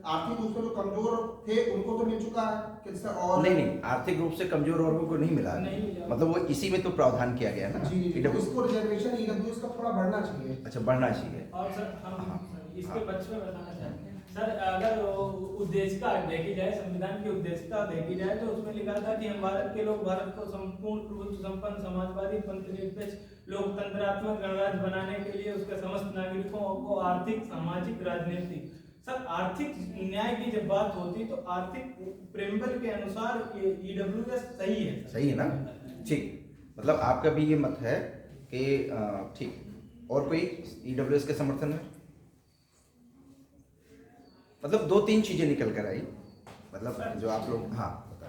आर्थिक रूप से जो कमजोर थे उनको तो मिल चुका है कि सर, और नहीं आर्थिक रूप से कमजोर वर्गों को नहीं मिला, मतलब वो इसी में तो प्रावधान किया गया ना। जी तो इसको रिजर्वेशन ईडब्ल्यूएस का थोड़ा बढ़ना चाहिए। अच्छा, बढ़ना चाहिए। और सर हम इसके पक्ष में बताना चाहते हैं सर, अगर उद्देशिका देखी जाए, संविधान की उद्देशिका देखी जाए तो उसमें लिखा था कि हम भारत के लोग भारत को संपूर्ण प्रभुत्व संपन्न समाजवादी पंथनिरपेक्ष लोकतंत्रात्मक गणराज्य बनाने के लिए उसके समस्त नागरिकों को आर्थिक, सामाजिक, राजनीतिक, सर आर्थिक न्याय की जब बात होती तो आर्थिक प्रेम्बल के अनुसार ईडब्ल्यूएस सही है। सही है ना, ठीक, मतलब आपका भी ये मत है कि ठीक। और कोई ईडब्ल्यूएस के समर्थन में, मतलब 2-3 चीजें निकल कर आई, मतलब जो आप लोग, हाँ बता।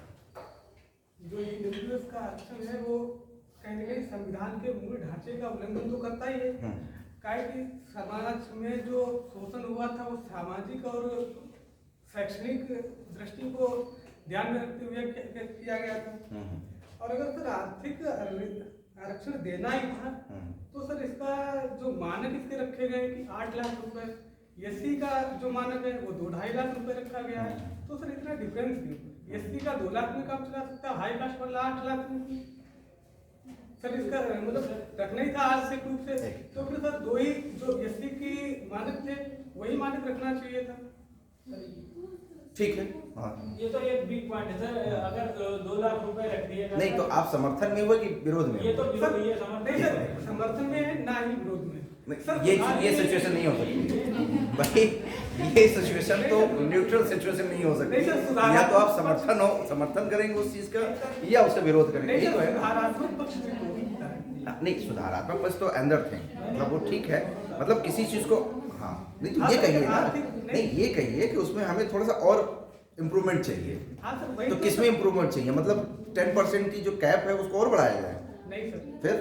जो ईडब्ल्यूएस का आरक्षण है वो कहीं ना कहीं संविधान के मूल ढांचे का उल्लंघन तो करता ही है, काहे कि समाज में जो शोषण हुआ था वो सामाजिक और शैक्षणिक दृष्टि को ध्यान में रखते हुए किया गया था। और अगर सर आर्थिक आरक्षण देना ही था तो सर इसका जो मानक इसके रखे गए कि 8 लाख रुपए एससी का जो मानक है वो 2-2.5 लाख रुपए रखा गया है, तो सर इतना डिफरेंस क्यों? एससी का 2 लाख में काम चला सकता है, हाई कास्ट वाला 8 लाख में। सर इसका मतलब रखना ही था आज से प्रूफ से, तो फिर सर 2 ही जो एससी की मानक थे वही मानक रखना चाहिए था। ठीक है, हाँ। ये तो एक बिग पॉइंट है सर, अगर 2 लाख रुपए रख दिए नहीं तो आप समर्थन में हुए कि विरोध में? ये तो विरोध, ये समर्थन में है ना ही विरोध में। ये सिचुएशन नहीं हो सकती भाई, ये सिचुएशन तो न्यूट्रल सिचुएशन नहीं हो सकती। या तो आप समर्थन करेंगे उस चीज का, या उसका विरोध करेंगे, ये तो है ना। नहीं, सुधारात्मक पक्ष तो अंदर थे, मतलब वो ठीक है, मतलब किसी चीज को, हाँ नहीं तो ये कहिए ना, नहीं ये कहिए कि उसमें हमें थोड़ा सा और इम्प्रूवमेंट चाहिए। तो किसमें इम्प्रूवमेंट चाहिए? मतलब 10% की जो कैप है उसको और बढ़ाया जाए, नहीं सर, फिर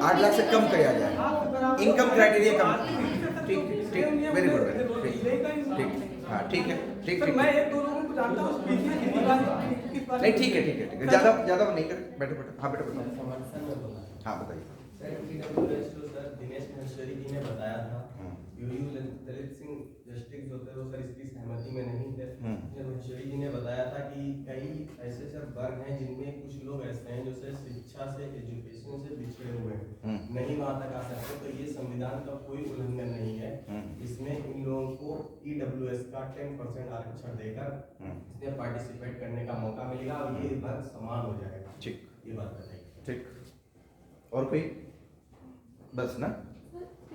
8 लाख से कम किया जाए, इनकम क्राइटेरिया कम। ठीक ठीक, वेरी गुड, ठीक, हाँ ठीक है, ठीक ठीक, मैं 1-2 लोगों को जानता हूँ नहीं ठीक है, ठीक है, ज़्यादा नहीं कर, बैठो, हाँ बैठो, समर्थन में बोला। हाँ बताइए। सर ईडब्ल्यूएस तो सर दिनेश महश्वरी जी ने बताया था, यूयू दलित सिंह डिस्ट्रिक्ट जो थे वो सर इसकी सहमति में नहीं थे। महश्वरी जी ने बताया था कि कई ऐसे सर वर्ग हैं जिनमें कुछ लोग ऐसे हैं जो सर शिक्षा से, एजुकेशन से पिछड़े हुए हैं, नहीं वहाँ तक आ सकते, तो ये संविधान का कोई उल्लंघन नहीं है। इसमें इन लोगों को ईडब्ल्यूएस का 10% आरक्षण देकर इसमें पार्टिसिपेट करने का मौका मिलेगा और ये वर्ग समान हो जाएगा। ठीक, ये बात बताइए। ठीक, और कोई बस ना?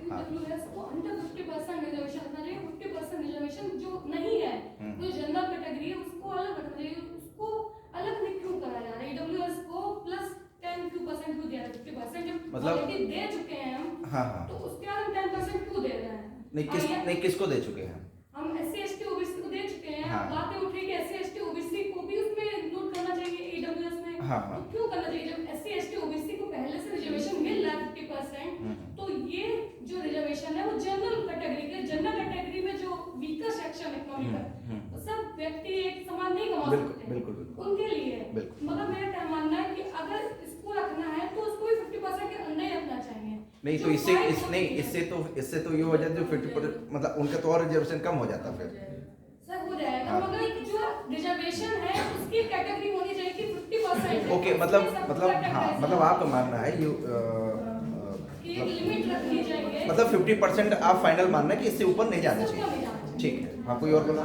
ईडब्ल्यूएस को अंडर 50% रिजर्वेशन रखना चाहिए। 50% रिजर्वेशन जो नहीं है, जो जनरल कैटेगरी है, उसको अलग रखना चाहिए, उसको अलग नहीं क्यों करा जा रहा है? ईडब्ल्यूएस को प्लस 10% क्यों दिया है? 50% जब मतलब ऑलरेडी दे चुके हैं हम, हाँ हाँ, तो उसके बाद हम 10% क्यों दे रहे हैं? नहीं किसको दे चुके हैं? हम एससी एसटी ओबीसी को दे चुके हैं। हाँ। बातें उठ रही कि एससी एसटी ओबीसी को भी उसमें इंक्लूड करना चाहिए ईडब्ल्यूएस में। हाँ, हाँ। तो क्यों करना चाहिए? जब एससी एसटी ओबीसी को पहले से रिजर्वेशन मिल रहा है 50%, तो ये जो रिजर्वेशन है वो जनरल कैटेगरी के, जनरल कैटेगरी में जो वीकर सेक्शन इकोनॉमिकल, सब व्यक्ति एक समान नहीं कमा सकते, बिल्कुल बिल्कुल, उनके लिए। बिल्कुल। मगर मेरा क्या मानना है कि अगर इसको रखना है तो उसको भी 50% के अंदर ही रखना चाहिए। नहीं तो इससे तो ये हो जाता है जो 50%, मतलब उनका तो और रिजर्वेशन कम हो जाता फिर। सर हो जाएगा, हाँ। मगर जो रिजर्वेशन है उसकी कैटेगरी होनी चाहिए कि 50%। ओके, मतलब हाँ, मतलब आपका मानना है कि एक लिमिट रखनी चाहिए, मतलब 50% आप फाइनल मानना है कि इससे ऊपर नहीं जाना इससे ऊपर नहीं चाहिए। जाना चाहिए। ठीक है, हाँ कोई और बोला?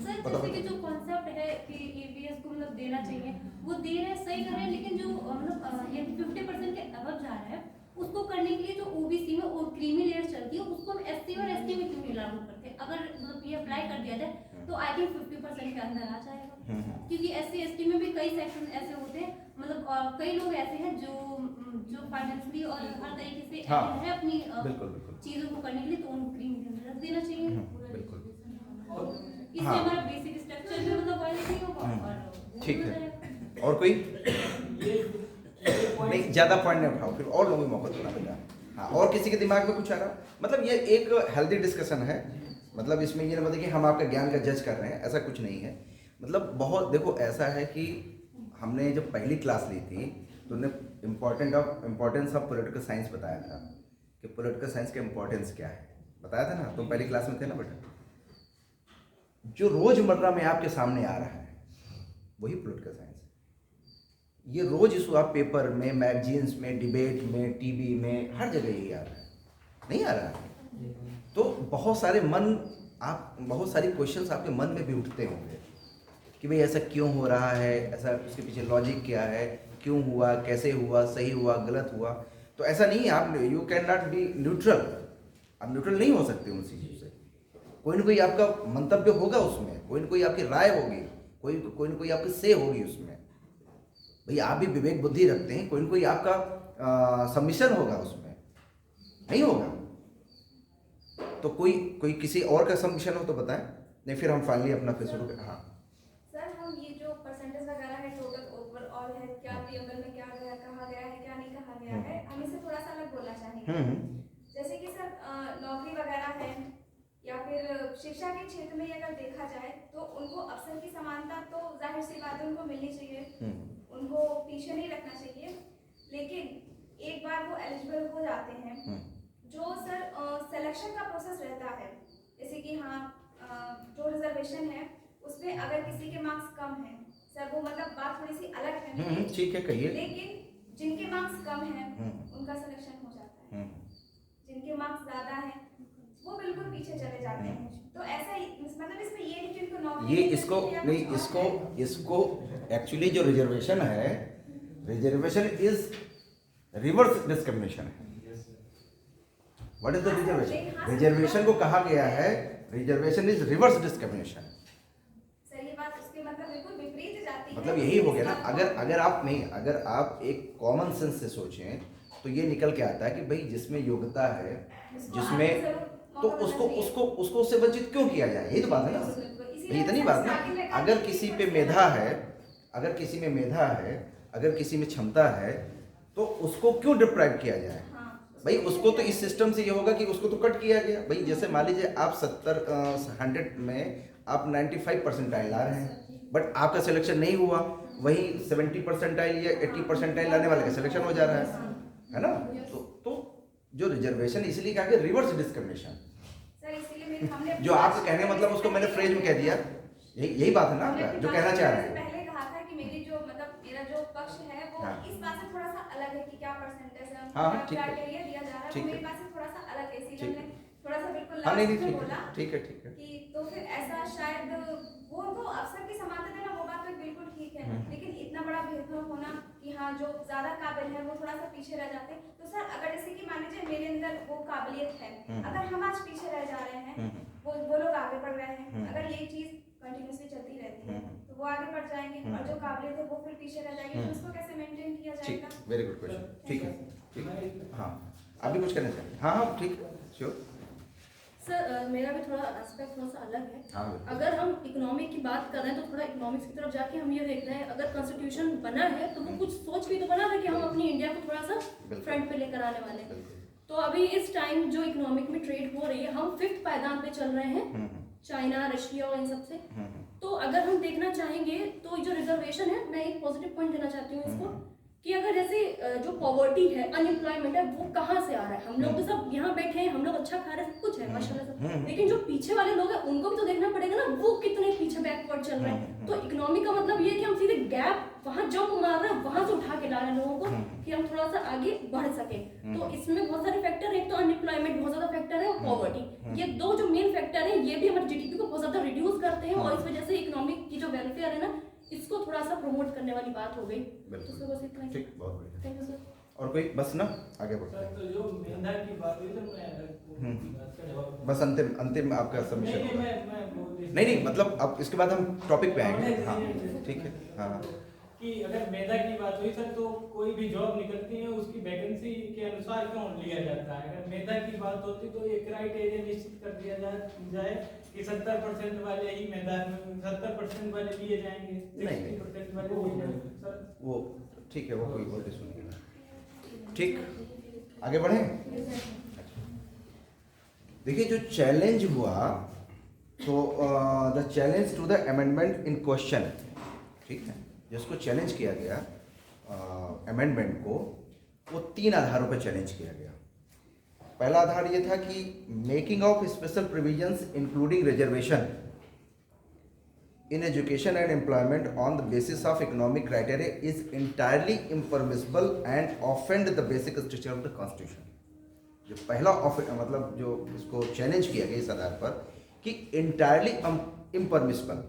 सर जैसे कि जो कॉन्सेप्ट है कि ईवीएस को मतलब देना चाहिए, वो दे रहे हैं, सही कर रहे हैं, लेकिन जो मतलब ये 50% के अबव जा रहा है, उसको करने के लिए जो ओबीसी में और क्रीमी लेयर चलती है, उसको हम एससी और एसटी में क्यों नहीं लागू करते? अगर मतलब ये अप्लाई कर दिया जाए तो आई थिंक 50% के अंदर आ जाएगा, क्योंकि एससी एसटी में भी कई सेक्शन ऐसे होते हैं, मतलब कई लोग ऐसे हैं जो फाइनेंशियली और हर तरीके से हाँ, है अपनी बिल्कुल बिल्कुल, चीजों को करने के लिए, तो उनको क्रीम के अंदर रख देना चाहिए। बिल्कुल, इससे हाँ। हमारा बेसिक स्ट्रक्चर भी मतलब वायलेट नहीं होगा और वो ठीक भी हो है। जाएगा। और कोई? नहीं ज़्यादा पॉइंट नहीं उठाओ, फिर और लोगों को मौका देना बेटा। हाँ, और किसी के दिमाग में कुछ आ रहा? मतलब ये एक हेल्दी डिस्कशन है, मतलब इसमें ये ना मतलब कि हम आपका ज्ञान का जज कर रहे हैं, ऐसा कुछ नहीं है। मतलब बहुत देखो, ऐसा है कि हमने जब पहली क्लास ली थी तो उन्होंने इम्पोर्टेंस ऑफ पॉलिटिकल साइंस बताया था कि पॉलिटिकल साइंस का इम्पोर्टेंस क्या है, बताया था ना, तुम पहली क्लास में थे ना बेटा। जो रोजमर्रा में आपके सामने आ रहा है वही पॉलिटिकल साइंस है। ये रोज इशू आप पेपर में, मैगजीन्स में, डिबेट में, टीवी में, हर जगह यही आ रहा है, नहीं आ रहा है? तो बहुत सारी क्वेश्चंस आपके मन में भी उठते होंगे कि भाई ऐसा क्यों हो रहा है, ऐसा उसके पीछे लॉजिक क्या है, क्यों हुआ, कैसे हुआ, सही हुआ, गलत हुआ। तो ऐसा नहीं है, आप you can not B neutral, आप न्यूट्रल नहीं हो सकते उन चीज़ों से। कोई ना कोई आपका मंतव्य होगा उसमें, कोई ना कोई आपकी राय होगी, कोई ना कोई आपकी से होगी उसमें। भाई आप भी विवेक बुद्धि रखते हैं, कोई ना कोई आपका सबमिशन होगा उसमें, नहीं होगा? तो कोई किसी और का सबमिशन हो तो बताएं, नहीं फिर हम फाइनली अपना फिर शुरू करें। हाँ सर, हम ये जो परसेंटेज वगैरह है टोटल ओवरऑल है, क्या टेबल में क्या गया, कहा गया है, क्या नहीं कहा गया है, हम इसे थोड़ा सा अलग बोलना चाहेंगे। जैसे कि सर नौकरी वगैरह है या फिर शिक्षा के क्षेत्र में अगर देखा जाए तो उनको अवसर की समानता तो जाहिर सी बात है उनको मिलनी चाहिए, उनको पीछे नहीं रखना चाहिए। लेकिन एक बार वो एलिजिबल हो जाते हैं, जो सर सिलेक्शन का प्रोसेस रहता है, जैसे कि हाँ जो रिजर्वेशन है उसमें अगर किसी के मार्क्स कम हैं, सर वो मतलब बात थोड़ी सी अलग है, ठीक है, कहिए। लेकिन जिनके मार्क्स कम हैं उनका सिलेक्शन हो जाता है, जिनके मार्क्स ज्यादा हैं वो बिल्कुल पीछे चले जाते हैं। तो ऐसा ही मतलब इसमें ये नहीं कि उनको नौकरी ये नहीं इसको मिलती या नहीं, कुछ और है। इसको एक्चुअली जो रिजर्वेशन है, रिजर्वेशन इज रिवर्स डिस्क्रिमिनेशन है। What is the reservation? Reservation को कहा गया है reservation is reverse discrimination. Sir ये बात उसके मतलब बिल्कुल विपरीत जाती है। मतलब यही हो गया ना। अगर आप एक कॉमन सेंस से सोचें तो ये निकल के आता है कि भाई जिसमें योग्यता है, जिसमें, तो उसको उससे वंचित क्यों किया जाए? यही तो बात है ना, ये इतनी बात ना। अगर किसी पे मेधा है, अगर किसी में मेधा है, अगर किसी में क्षमता है, तो उसको क्यों डिप्राइव किया जाए? भाई उसको तो इस सिस्टम से ये होगा कि उसको तो कट किया गया। भाई जैसे मान लीजिए आप 100 में आप 95 परसेंटाइल ला रहे हैं, बट आपका सिलेक्शन नहीं हुआ, वहीं 70 परसेंटाइल या 80 परसेंटाइल लाने वाले का सिलेक्शन हो जा रहा है ना। तो जो रिजर्वेशन इसलिए कहा कि रिवर्स डिस्क्रिमिनेशन, सर इसीलिए हमने जो आपके कहने मतलब उसको मैंने फ्रेज में कह दिया, यही बात है ना आपका जो कहना चाह रहे हैं। पहले कहा था कि मेरी जो मतलब मेरा जो पक्ष है वो हाँ। इस बात से थोड़ा सा अलग है कि क्या परसेंटेज है, हाँ, क्या ठीक है। क्राइटेरिया दिया जा रहा है, ठीक वो है। मेरी बात से थोड़ा सा अलग है, इसीलिए ठीक हमने थोड़ा सा बिल्कुल हाँ, नहीं लास्ट में ठीक बोला है, ठीक है, ठीक है। कि तो फिर ऐसा शायद वो उनको अवसर की समानता देना, वो बात तो बिल्कुल ठीक है, लेकिन इतना बड़ा भेदभाव होना कि हाँ जो ज्यादा काबिल है वो थोड़ा सा पीछे रह जाते। तो सर अगर जैसे कि मान लीजिए मेरे अंदर वो काबिलियत है, अगर हम आज पीछे रह जा रहे हैं, वो लोग आगे बढ़ रहे हैं, अगर ये चीज कंटिन्यूसली चलती रहती है तो वो आगे बढ़ जाएंगे, और जो काबिलियत है वो फिर पीछे रह जाएगी, तो उसको कैसे मेंटेन किया ठीक, जाएगा? Very good question. ठीक है, ठीक है। हाँ, आप भी कुछ कहना चाहिए? हाँ हाँ, ठीक है, श्योर। सर मेरा भी थोड़ा एस्पेक्ट थोड़ा सा अलग है। हाँ, बिल्कुल। अगर हम इकोनॉमिक की बात कर रहे हैं तो थोड़ा इकोनॉमिक्स की तरफ जाके हम ये देख रहे हैं, अगर कॉन्स्टिट्यूशन बना है तो वो कुछ सोच के तो बना है कि हम अपनी इंडिया को थोड़ा सा फ्रंट पे लेकर आने वाले हैं। बिल्कुल। तो अभी इस टाइम जो इकोनॉमिक में ट्रेड हो रही है, हम 5th पायदान पे चल रहे हैं चाइना, रशिया और इन सब से। तो अगर हम देखना चाहेंगे तो जो रिजर्वेशन है, मैं एक पॉजिटिव पॉइंट देना चाहती हूँ इसको, कि अगर जैसे जो पॉवर्टी है, अनएम्प्लॉयमेंट है, वो कहाँ से आ रहा है? हम लोग तो सब यहाँ बैठे हैं, हम लोग अच्छा खा रहे हैं, सब कुछ है माशाल्लाह सब, लेकिन जो पीछे वाले लोग हैं उनको भी तो देखना पड़ेगा ना, वो कितने पीछे बैकवर्ड चल रहे हैं। तो इकोनॉमी का मतलब ये है कि हम सीधे गैप वहाँ जंप मार रहे हैं, वहां से उठा के ला रहे हैं लोगों को कि हम थोड़ा सा आगे बढ़ सके। तो इसमें बहुत सारे फैक्टर है, एक तो अनएम्प्लॉयमेंट बहुत ज्यादा फैक्टर है, और पॉवर्टी, ये दो जो मेन फैक्टर है, ये भी हमारे जीडीपी को बहुत ज्यादा रिड्यूस करते हैं, और इस वजह से इकोनॉमिक की जो वेलफेयर है ना, इसको थोड़ा सा प्रमोट करने वाली बात हो गई। तो बस इतना ही। ठीक, बहुत बढ़िया। Thank you sir. और कोई बस ना आगे बढ़ते सर हैं। तो जो मेधा की बात हुई तो मैं बात का जवाब बस अंतिम आपका सबमिशन नहीं, होगा। मैं बोल नहीं मतलब अब इसके बाद हम टॉपिक पे आएंगे। हाँ, ठीक है। हाँ, कि अगर मेधा की बात हुई सर, तो कोई भी जॉब निकलती है उसकी वैकेंसी के अनुसार क्यों लिया जाता है? अगर मेधा की बात होती तो एक क्राइटेरिया निश्चित कर दिया जाए कि 70% वाले ही मेधा, 70% वाले लिए जाएंगे, 60% वाले लिए जाएंगे सर। वो ठीक है, वो कोई बहुत इशू नहीं है। ठीक, आगे बढ़े। देखिए जो चैलेंज हुआ, तो the challenge to the amendment in question, ठीक है, जिसको चैलेंज किया गया अमेंडमेंट को, वो 3 आधारों पर चैलेंज किया गया। पहला आधार ये था कि making of special provisions including reservation in education and employment on the basis of economic criteria is entirely impermissible and offend the basic structure of the constitution। जो पहला मतलब जो इसको चैलेंज किया गया इस आधार पर कि entirely impermissible,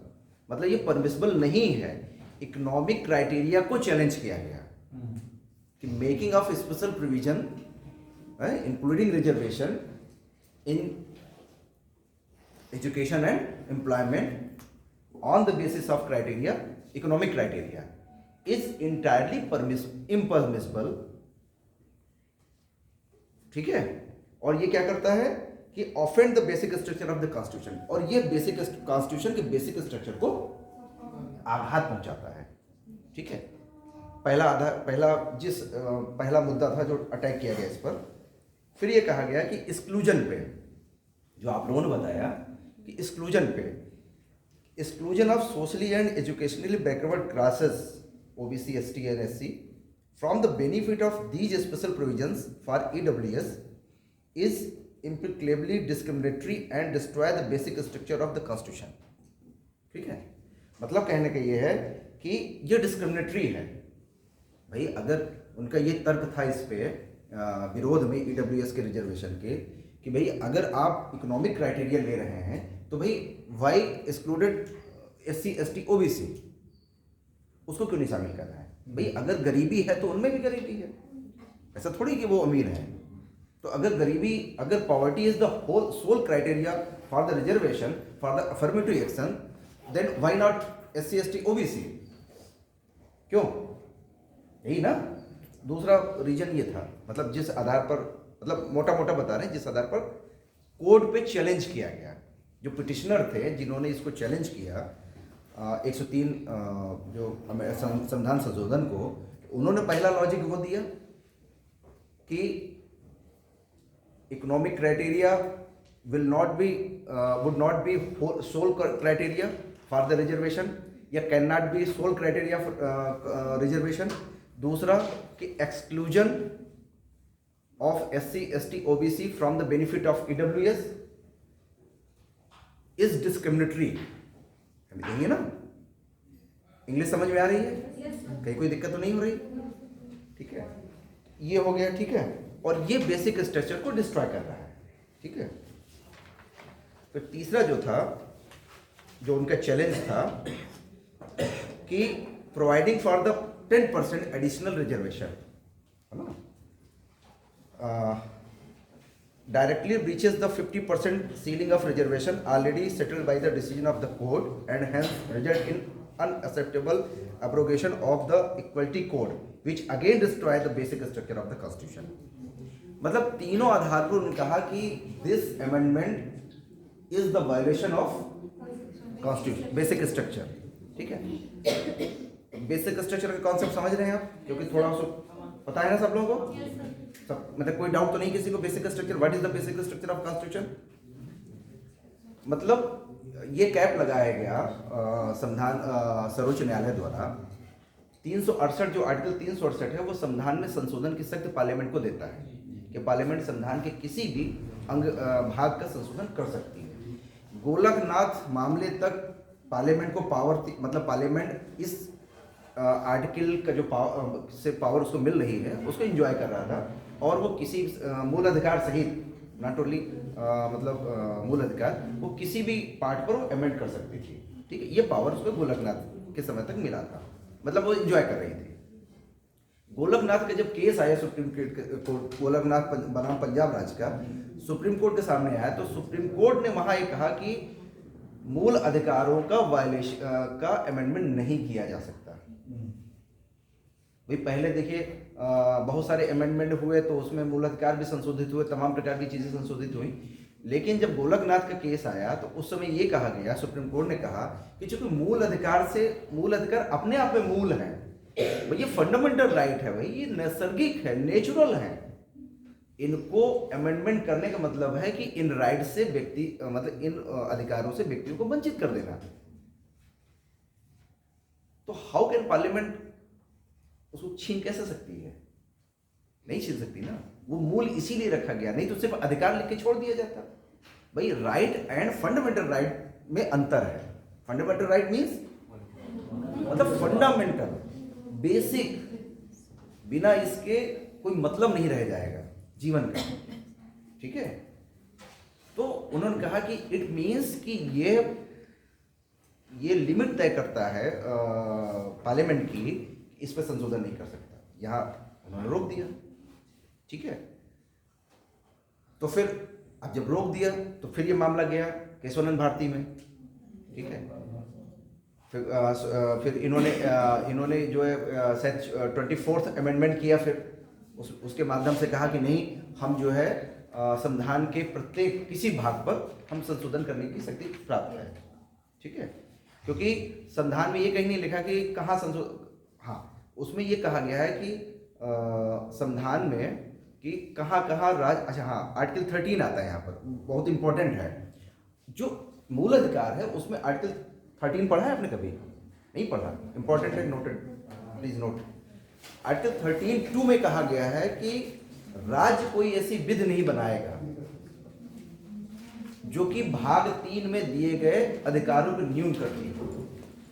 मतलब ये परमिसिबल नहीं है, इकोनॉमिक क्राइटेरिया को चैलेंज किया गया कि making of special provision including reservation in education and employment on the basis of criteria, economic criteria, is entirely impermissible। ठीक है, और ये क्या करता है कि offend the basic structure of the constitution, और ये बेसिक कॉन्स्टिट्यूशन के बेसिक स्ट्रक्चर को आघात पहुंचाता है। ठीक है, पहला मुद्दा था जो अटैक किया गया इस पर। फिर ये कहा गया कि एक्सक्लूजन पे, जो आप लोगों ने बताया कि exclusion of socially and educationally backward classes OBC, ST and SC from the benefit of these special provisions for EWS is implicably discriminatory and destroy the basic structure of the constitution. ठीक है, मतलब कहने का ये है कि ये discriminatory है। भाई अगर उनका ये तर्क था इस पे विरोध में ईडब्ल्यूएस के रिजर्वेशन के, कि भाई अगर आप इकोनॉमिक क्राइटेरिया ले रहे हैं तो भाई why excluded SC ST OBC, उसको क्यों नहीं शामिल कर रहा है? भाई अगर गरीबी है तो उनमें भी गरीबी है, ऐसा थोड़ी कि वो अमीर हैं। तो अगर गरीबी, अगर poverty is the whole sole criteria for the reservation for the affirmative action, then why not SC ST OBC? क्यों? यही ना दूसरा रीजन ये था, मतलब जिस आधार पर, मतलब मोटा मोटा बता रहे हैं, जिस आधार पर कोड पे चैलेंज किया गया, जो पिटिशनर थे जिन्होंने इसको चैलेंज किया 103 जो संविधान संशोधन को, उन्होंने पहला लॉजिक वो दिया कि economic criteria would not be sole criteria for the reservation, या can not be sole criteria for reservation. दूसरा कि exclusion of SC ST OBC from the benefit of EWS is discriminatory. समझेंगे ना? इंग्लिश समझ में आ रही है? कहीं कोई दिक्कत तो नहीं हो रही? ठीक है, ये हो गया। ठीक है, और ये बेसिक स्ट्रक्चर को डिस्ट्रॉय कर रहा है। ठीक है, तो तीसरा जो था, जो उनका चैलेंज था कि providing for the 10% additional reservation, है ना, directly breaches the 50% ceiling of reservation already settled by the decision of the court and hence result in unacceptable abrogation of the equality code which again destroy the basic structure of the constitution। मतलब तीनों आधार पर उन्होंने कहा कि this amendment is the violation of constitution basic structure। ठीक है, basic structure का concept समझ रहे हैं आप? क्योंकि थोड़ा सा पता है ना सब लोगों को? सब, मतलब कोई डाउट तो नहीं किसी को? Basic structure, what is the basic structure of constitution? मतलब ये कैप लगाया गया संविधान सर्वोच्च न्यायालय द्वारा 368, जो आर्टिकल 368 है, वो संविधान में संशोधन की शक्ति पार्लियामेंट को देता है कि पार्लियामेंट संविधान के किसी भी अंग भाग का संशोधन कर सकती है। गोलकनाथ मामले तक पार्लियामेंट को पावर, मतलब पार्लियामेंट इस आर्टिकल का जो पावर उसको मिल रही है उसको एंजॉय कर रहा था, और वो किसी मूल अधिकार सहित, नॉट ओनली मतलब मूल अधिकार, वो किसी भी पार्ट पर वो अमेंड कर सकती थी। ठीक है, ये पावर उसको गोलकनाथ के समय तक मिला था, मतलब वो एंजॉय कर रही थी। गोलकनाथ का जब केस आया सुप्रीम कोर्ट, गोलकनाथ बनाम पंजाब राज्य का सुप्रीम कोर्ट के सामने आया, तो सुप्रीम कोर्ट ने वहां ये कहा कि मूल अधिकारों का वायलेशन का अमेंडमेंट नहीं किया जा सकता। भाई पहले देखिए बहुत सारे अमेंडमेंट हुए तो उसमें मूल अधिकार भी संशोधित हुए, तमाम प्रकार की चीज़ें संशोधित हुई, लेकिन जब गोलकनाथ का केस आया तो उस समय ये कहा गया, सुप्रीम कोर्ट ने कहा कि चूंकि मूल अधिकार अपने आप में मूल है, भाई ये फंडामेंटल राइट है, भाई ये नैसर्गिक है, नेचुरल है, इनको अमेंडमेंट करने का मतलब है कि इन राइट से व्यक्ति, मतलब इन अधिकारों से व्यक्तियों को वंचित कर देना। तो हाउ कैन पार्लियामेंट उसको छीन कैसे सकती है? नहीं छीन सकती ना, वो मूल इसीलिए रखा गया, नहीं तो सिर्फ अधिकार लिख के छोड़ दिया जाता। भाई राइट एंड फंडामेंटल राइट में अंतर है। फंडामेंटल राइट मीन्स मतलब फंडामेंटल, बेसिक, बिना इसके कोई मतलब नहीं रह जाएगा जीवन का। ठीक है, तो उन्होंने कहा कि इट मीन्स कि ये लिमिट तय करता है पार्लियामेंट की, इस पर संशोधन नहीं कर सकता। यहाँ उन्होंने रोक दिया। ठीक है, तो फिर अब जब रोक दिया तो फिर ये मामला गया केशवानंद भारती में। ठीक है, फिर इन्होंने जो है शायद 24th अमेंडमेंट किया, फिर उसके माध्यम से कहा कि नहीं, हम जो है संविधान के प्रत्येक किसी भाग पर हम संशोधन करने की शक्ति प्राप्त है। ठीक है, क्योंकि संविधान में ये कहीं नहीं लिखा कि कहाँ संशोधन, हाँ उसमें ये कहा गया है कि संविधान में कि कहाँ राज्य, अच्छा हाँ आर्टिकल 13 आता है यहाँ पर, बहुत इंपॉर्टेंट है। जो मूल अधिकार है उसमें आर्टिकल 13 पढ़ा है आपने कभी? नहीं पढ़ा, इंपॉर्टेंट है, नोटेड, प्लीज नोट। आर्टिकल 13(2) में कहा गया है कि राज्य कोई ऐसी विधि नहीं बनाएगा जो कि भाग 3 में दिए गए अधिकारों को न्यून करती हो।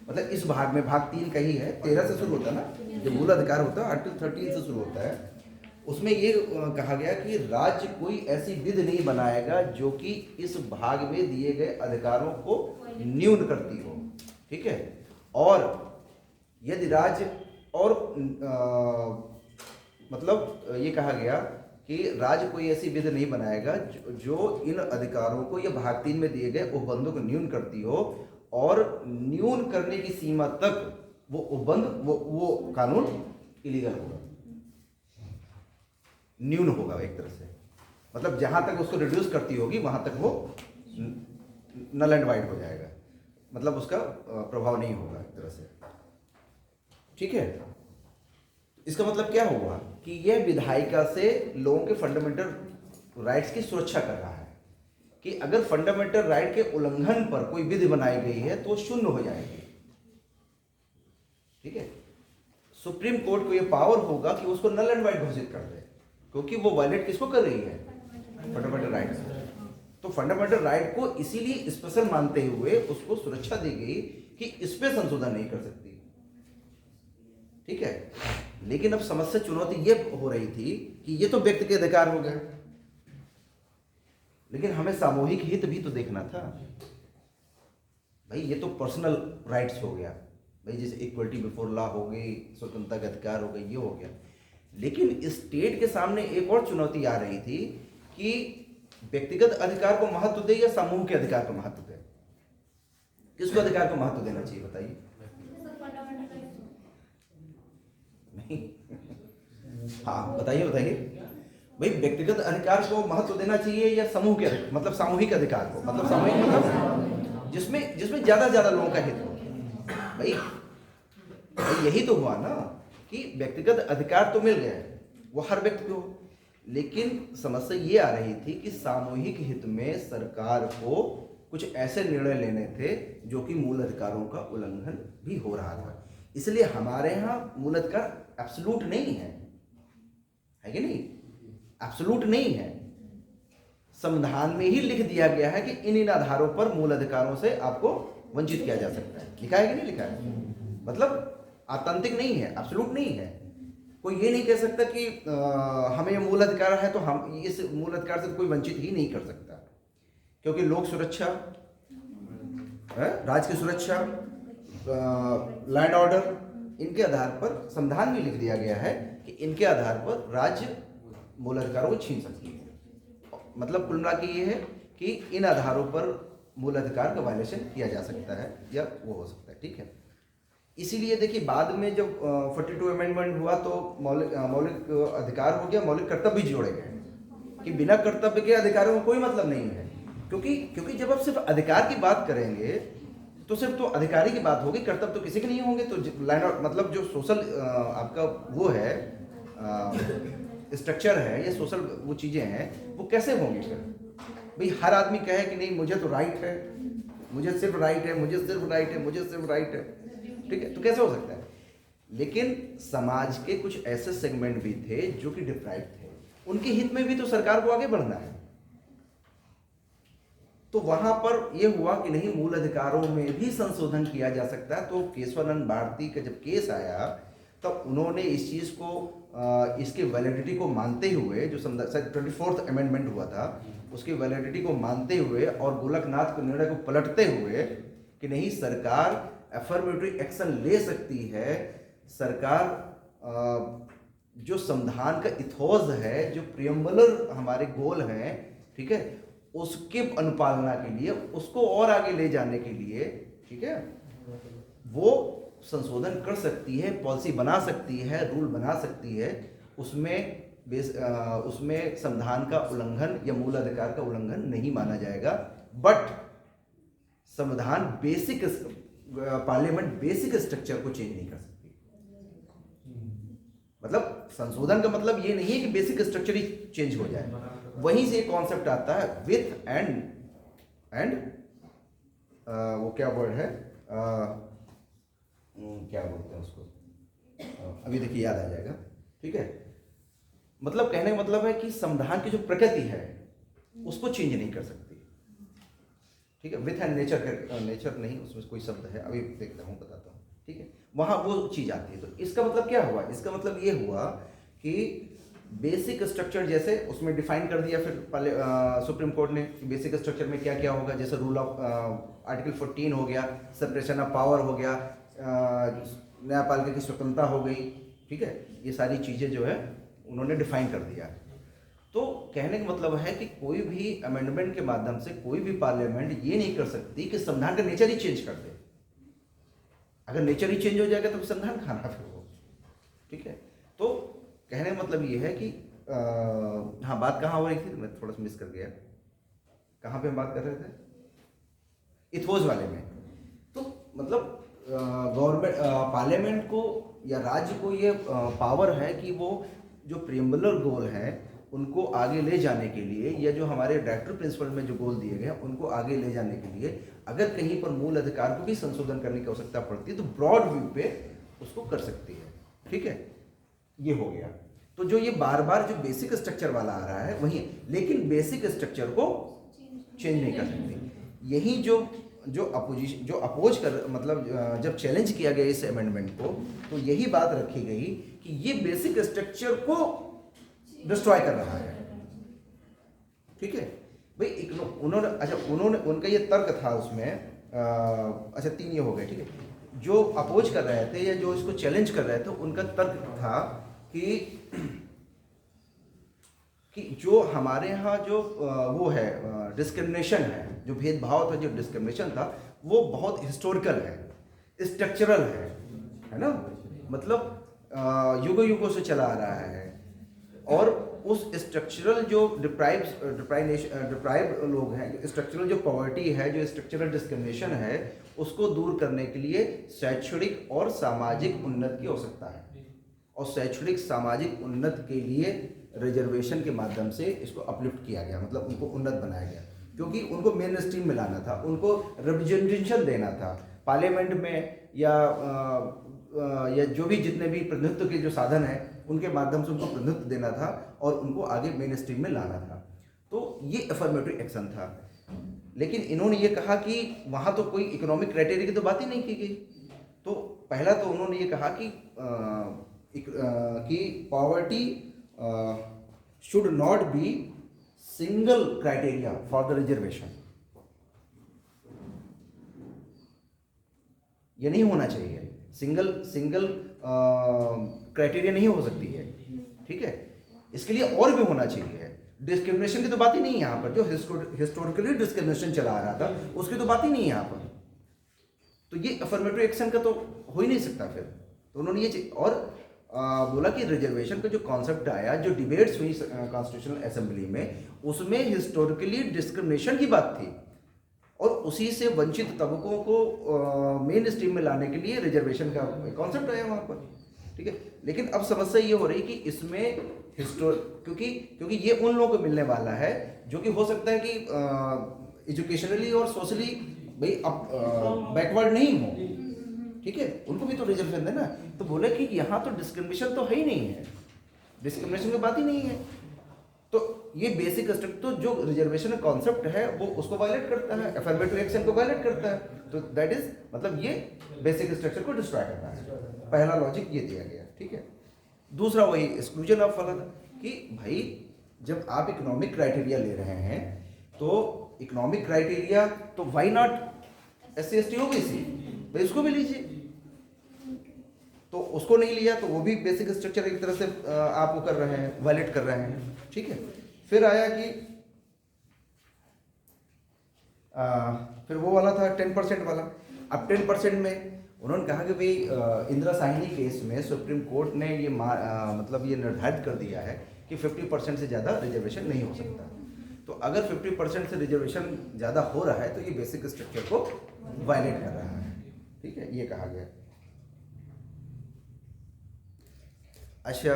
मतलब इस भाग में, भाग 3 का ही है, 13 से शुरू होता है ना, जो मूल अधिकार होता है आर्टिकल 13 से शुरू होता है। उसमें ये कहा गया कि राज्य कोई ऐसी विधि नहीं बनाएगा जो कि इस भाग में दिए गए अधिकारों को न्यून करती हो, ठीक है। और यदि राज्य और मतलब ये कहा गया कि राज्य कोई ऐसी विधि नहीं बनाएगा जो इन अधिकारों को या भाग 3 में दिए गए उपबंधों को न्यून करती हो, और न्यून करने की सीमा तक वो उपबंध वो कानून इलीगल होगा, न्यून होगा एक तरह से। मतलब जहां तक उसको रिड्यूस करती होगी वहां तक वो नल एंड वाइड हो जाएगा, मतलब उसका प्रभाव नहीं होगा एक तरह से, ठीक है। इसका मतलब क्या हुआ कि यह विधायिका से लोगों के फंडामेंटल राइट्स की सुरक्षा कर रहा है कि अगर फंडामेंटल राइट के उल्लंघन पर कोई विधि बनाई गई है तो शून्य हो जाएगी, ठीक है। सुप्रीम कोर्ट को यह पावर होगा कि उसको नल एंड वाइड घोषित कर दे, क्योंकि वो वायलेट किसको कर रही है, फंडामेंटल राइट। तो फंडामेंटल राइट को इसीलिए स्पेशल मानते हुए उसको सुरक्षा दी गई कि इस पे संशोधन नहीं कर सकती, ठीक है। लेकिन अब समस्या, चुनौती ये हो रही थी कि ये तो व्यक्ति के अधिकार हो गए, लेकिन हमें सामूहिक हित भी तो देखना था भाई। ये तो पर्सनल राइट्स हो गया भाई, जैसे इक्वलिटी बिफोर लॉ हो गई, स्वतंत्रता का अधिकार हो गई, ये हो गया। लेकिन स्टेट के सामने एक और चुनौती आ रही थी कि व्यक्तिगत अधिकार को महत्व दे या समूह के अधिकार को महत्व दे। किसको अधिकार को महत्व देना चाहिए बताइए? नहीं, हाँ बताइए भाई, व्यक्तिगत अधिकार को महत्व देना चाहिए या समूह के अधिकार, मतलब सामूहिक अधिकार को, मतलब सामूहिक मतलब जिसमें ज्यादा लोगों का हित हो। भाई यही तो हुआ ना कि व्यक्तिगत अधिकार तो मिल गए, वो हर व्यक्ति को, लेकिन समस्या ये आ रही थी कि सामूहिक हित में सरकार को कुछ ऐसे निर्णय लेने थे जो कि मूल अधिकारों का उल्लंघन भी हो रहा था। इसलिए हमारे यहाँ मूल अधिकार एब्सोल्यूट नहीं है कि नहीं? एब्सोल्यूट नहीं है। संविधान में ही लिख दिया गया है कि इन आधारों पर मूल अधिकारों से आपको वंचित किया जा सकता है। लिखा है कि नहीं लिखा है? मतलब आतंतिक नहीं है, एब्सोल्यूट नहीं है। कोई ये नहीं कह सकता कि हमें ये मूल अधिकार है तो हम इस मूल अधिकार से कोई वंचित ही नहीं कर सकता, क्योंकि लोक सुरक्षा, राज्य की सुरक्षा, लैंड ऑर्डर, इनके आधार पर संविधान में लिख दिया गया है कि इनके आधार पर राज्य मूल अधिकारों को छीन सकती है। मतलब कुल मिला के ये है कि इन आधारों पर मूल अधिकार का वायलेशन किया जा सकता है या वो हो सकता है, ठीक है। इसीलिए देखिए बाद में जब 42 अमेंडमेंट हुआ तो मौलिक अधिकार हो गया, मौलिक कर्तव्य भी जोड़े गए कि बिना कर्तव्य के अधिकारों का कोई मतलब नहीं है। क्योंकि जब आप सिर्फ अधिकार की बात करेंगे तो सिर्फ तो अधिकारी की बात होगी, कर्तव्य तो किसी के नहीं होंगे। तो लैंड मतलब जो सोशल आपका वो है स्ट्रक्चर है या सोशल वो चीज़ें हैं, वो कैसे होंगी फिर? भाई हर आदमी कहे कि नहीं मुझे तो राइट है, मुझे सिर्फ राइट है, मुझे सिर्फ राइट है, मुझे सिर्फ राइट है, ठीक है, तो कैसे हो सकता है? लेकिन समाज के कुछ ऐसे सेगमेंट भी थे जो कि डिप्राइव थे, उनके हित में भी तो सरकार को आगे बढ़ना है। तो वहां पर यह हुआ कि नहीं, मूल अधिकारों में भी संशोधन किया जा सकता है। तो केशवानंद भारती का जब केस आया तब उन्होंने इस चीज़ को इसके वैलिडिटी को मानते हुए, जो 24th अमेंडमेंट हुआ था उसकी वैलिडिटी को मानते हुए और गोलकनाथ के निर्णय को पलटते हुए कि नहीं, सरकार अफर्मेटिव एक्शन ले सकती है। सरकार जो संविधान का इथोस है, जो प्रियम्बलर हमारे गोल हैं, ठीक है, उसके अनुपालना के लिए, उसको और आगे ले जाने के लिए, ठीक है, वो संशोधन कर सकती है, पॉलिसी बना सकती है, रूल बना सकती है। उसमें संविधान का उल्लंघन या मूल अधिकार का उल्लंघन नहीं माना जाएगा। बट संविधान बेसिक, पार्लियामेंट बेसिक स्ट्रक्चर को चेंज नहीं कर सकती। मतलब संशोधन का मतलब ये नहीं है कि बेसिक स्ट्रक्चर ही चेंज हो जाए। वहीं से एक कॉन्सेप्ट आता है विथ एंड वो क्या वर्ड है, क्या बोलते हैं उसको, अभी देखिए याद आ जाएगा, ठीक है। मतलब कहने का मतलब है कि संविधान की जो प्रकृति है उसको चेंज नहीं कर सकती। ठीक है, विथ एंड नेचर नहीं, उसमें कोई शब्द है, अभी देखता हूँ बताता हूँ, ठीक है, वहाँ वो चीज़ आती है। तो इसका मतलब क्या हुआ, इसका मतलब ये हुआ कि बेसिक स्ट्रक्चर जैसे उसमें डिफाइन कर दिया फिर पहले सुप्रीम कोर्ट ने कि बेसिक स्ट्रक्चर में क्या क्या होगा, जैसे रूल ऑफ आर्टिकल 14 हो गया, सेपरेशन ऑफ पावर हो गया, न्यायपालिका की स्वतंत्रता हो गई, ठीक है, ये सारी चीज़ें जो है उन्होंने डिफाइन कर दिया। तो कहने का मतलब है कि कोई भी अमेंडमेंट के माध्यम से कोई भी पार्लियामेंट ये नहीं कर सकती कि संविधान का नेचर ही चेंज कर दे। अगर नेचर ही चेंज हो जाएगा तो संविधान खाना फिर वो, ठीक है। तो कहने का मतलब ये है कि हाँ, बात कहाँ हो रही थी, मैं थोड़ा सा मिस कर गया, कहाँ पे हम बात कर रहे थे, इथोज वाले में। तो मतलब गवर्नमेंट पार्लियामेंट को या राज्य को ये पावर है कि वो जो प्रियम्बुलर गोल है उनको आगे ले जाने के लिए, या जो हमारे डायरेक्टर प्रिंसिपल में जो गोल दिए गए हैं उनको आगे ले जाने के लिए अगर कहीं पर मूल अधिकार को भी संशोधन करने की आवश्यकता पड़ती है तो ब्रॉड व्यू पे उसको कर सकती है, ठीक है, ये हो गया। तो जो ये बार बार जो बेसिक स्ट्रक्चर वाला आ रहा है वही, लेकिन बेसिक स्ट्रक्चर को चेंज नहीं कर सकती। यही जो अपोजिशन जो अपोज कर मतलब जब चैलेंज किया गया इस अमेंडमेंट को, तो यही बात रखी गई कि ये बेसिक स्ट्रक्चर को डिस्ट्रॉय कर रहा है, ठीक है भाई। उन्होंने उनका ये तर्क था उसमें, अच्छा 3 ये हो गए, ठीक है। जो अपोज कर रहे थे या जो इसको चैलेंज कर रहे थे उनका तर्क था कि जो हमारे यहाँ जो वो है डिस्क्रिमिनेशन है, जो भेदभाव था, जो डिस्क्रिमिनेशन था, वो बहुत हिस्टोरिकल है, स्ट्रक्चरल है ना, मतलब युगों युगों से चला आ रहा है। और उस स्ट्रक्चरल जो डिप्राइव लोग हैं, स्ट्रक्चरल जो पॉवर्टी है, जो स्ट्रक्चरल डिस्क्रिमिनेशन है, उसको दूर करने के लिए शैक्षणिक और सामाजिक उन्नति की आवश्यकता है। और शैक्षणिक सामाजिक उन्नति के लिए रिजर्वेशन के माध्यम से इसको अपलिफ्ट किया गया, मतलब उनको उन्नत बनाया गया, क्योंकि उनको मेन स्ट्रीम में लाना था, उनको रिप्रेजेंटेशन देना था पार्लियामेंट में, या जो भी जितने भी प्रतिनिधित्व के जो साधन हैं उनके माध्यम से उनको प्रतिनिधित्व देना था और उनको आगे मेन स्ट्रीम में लाना था। तो ये अफर्मेटिव एक्शन था। लेकिन इन्होंने ये कहा कि वहाँ तो कोई इकोनॉमिक क्राइटेरिया की तो बात ही नहीं की गई। तो पहला तो उन्होंने ये कहा कि poverty should not be single criteria for the reservation, ये नहीं होना चाहिए, सिंगल क्राइटेरिया नहीं हो सकती है, ठीक है। इसके लिए और भी होना चाहिए। डिस्क्रिमिनेशन की तो बात ही नहीं है यहाँ पर, जो हिस्टोरिकली डिस्क्रिमिनेशन चला आ रहा था उसकी तो बात ही नहीं है यहाँ पर। तो ये अफर्मेटिव एक्शन का तो हो ही नहीं सकता फिर। तो उन्होंने ये और बोला कि रिजर्वेशन का जो कॉन्सेप्ट आया, जो डिबेट्स हुई कॉन्स्टिट्यूशनल असेंबली में, उसमें हिस्टोरिकली डिस्क्रिमिनेशन की बात थी और उसी से वंचित तबकों को मेन स्ट्रीम में लाने के लिए रिजर्वेशन का कॉन्सेप्ट आया वहाँ पर, ठीक है। लेकिन अब समस्या ये हो रही कि इसमें क्योंकि ये उन लोगों को मिलने वाला है जो कि हो सकता है कि एजुकेशनली और सोशली भाई अब बैकवर्ड नहीं हो, ठीक है, उनको भी तो रिजर्वेशन देना। तो बोले कि यहाँ तो डिस्क्रिमिनेशन तो है ही नहीं है, डिस्क्रिमिनेशन की बात ही नहीं है। तो ये बेसिक स्ट्रक्चर, तो जो रिजर्वेशन का कॉन्सेप्ट है वो उसको वायलेट करता है, अफर्मेटिव एक्शन को वायलेट करता है। तो दैट इज मतलब ये बेसिक स्ट्रक्चर को डिस्ट्रॉय करता है। पहला लॉजिक ये दिया गया, ठीक है। दूसरा वही एक्सक्लूजन ऑफ वाला था कि भाई जब आप इकोनॉमिक क्राइटेरिया ले रहे हैं तो इकोनॉमिक क्राइटेरिया तो why not SC ST OBC, भाई उसको भी लीजिए। तो उसको नहीं लिया तो वो भी बेसिक स्ट्रक्चर एक तरह से आप वो कर रहे हैं, वायलेट कर रहे हैं, ठीक है। फिर आया कि फिर वो वाला था 10% वाला। अब 10% में उन्होंने कहा कि भाई इंदिरा साहिनी केस में सुप्रीम कोर्ट ने ये मतलब ये निर्धारित कर दिया है कि 50% से ज़्यादा रिजर्वेशन नहीं हो सकता। तो अगर 50% से रिजर्वेशन ज़्यादा हो रहा है तो ये बेसिक स्ट्रक्चर को वायलेट कर रहा है, ठीक है, ये कहा गया। अच्छा,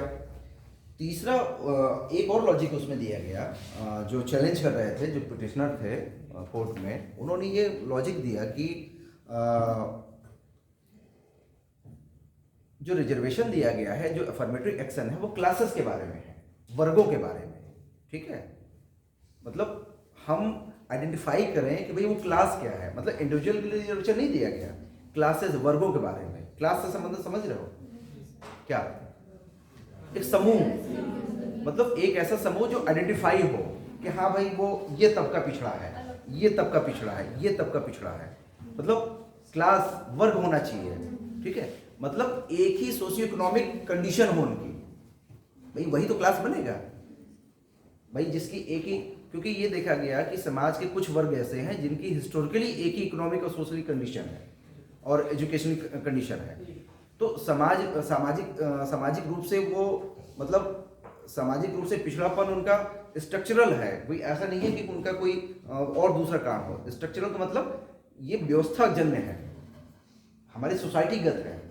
तीसरा एक और लॉजिक उसमें दिया गया, जो चैलेंज कर रहे थे, जो पिटिशनर थे कोर्ट में, उन्होंने ये लॉजिक दिया कि जो रिजर्वेशन दिया गया है, जो अफर्मेटिव एक्शन है, वो क्लासेस के बारे में है, वर्गों के बारे में है, ठीक है। मतलब हम आइडेंटिफाई करें कि भाई वो क्लास क्या है। मतलब इंडिविजुअल के लिए रिजर्वेशन नहीं दिया गया, क्लासेस वर्गों के बारे में। क्लास से संबंध समझ रहे हो क्या? एक समूह, मतलब एक ऐसा समूह जो आइडेंटिफाई हो कि हाँ भाई वो ये तबका पिछड़ा है, ये तबका पिछड़ा है, ये तबका पिछड़ा है। मतलब क्लास वर्ग होना चाहिए, ठीक है। मतलब एक ही सोशियो इकोनॉमिक कंडीशन हो उनकी, भाई वही तो क्लास बनेगा भाई, जिसकी एक ही, क्योंकि ये देखा गया कि समाज के कुछ वर्ग ऐसे हैं जिनकी हिस्टोरिकली एक ही इकोनॉमिक और सोशल कंडीशन है और एजुकेशनल कंडीशन है। तो सामाजिक रूप से वो, मतलब सामाजिक रूप से पिछड़ापन उनका स्ट्रक्चरल है, कोई ऐसा नहीं है कि उनका कोई और दूसरा काम हो। स्ट्रक्चरल का मतलब ये व्यवस्थाजन्य है, हमारी सोसाइटीगत है,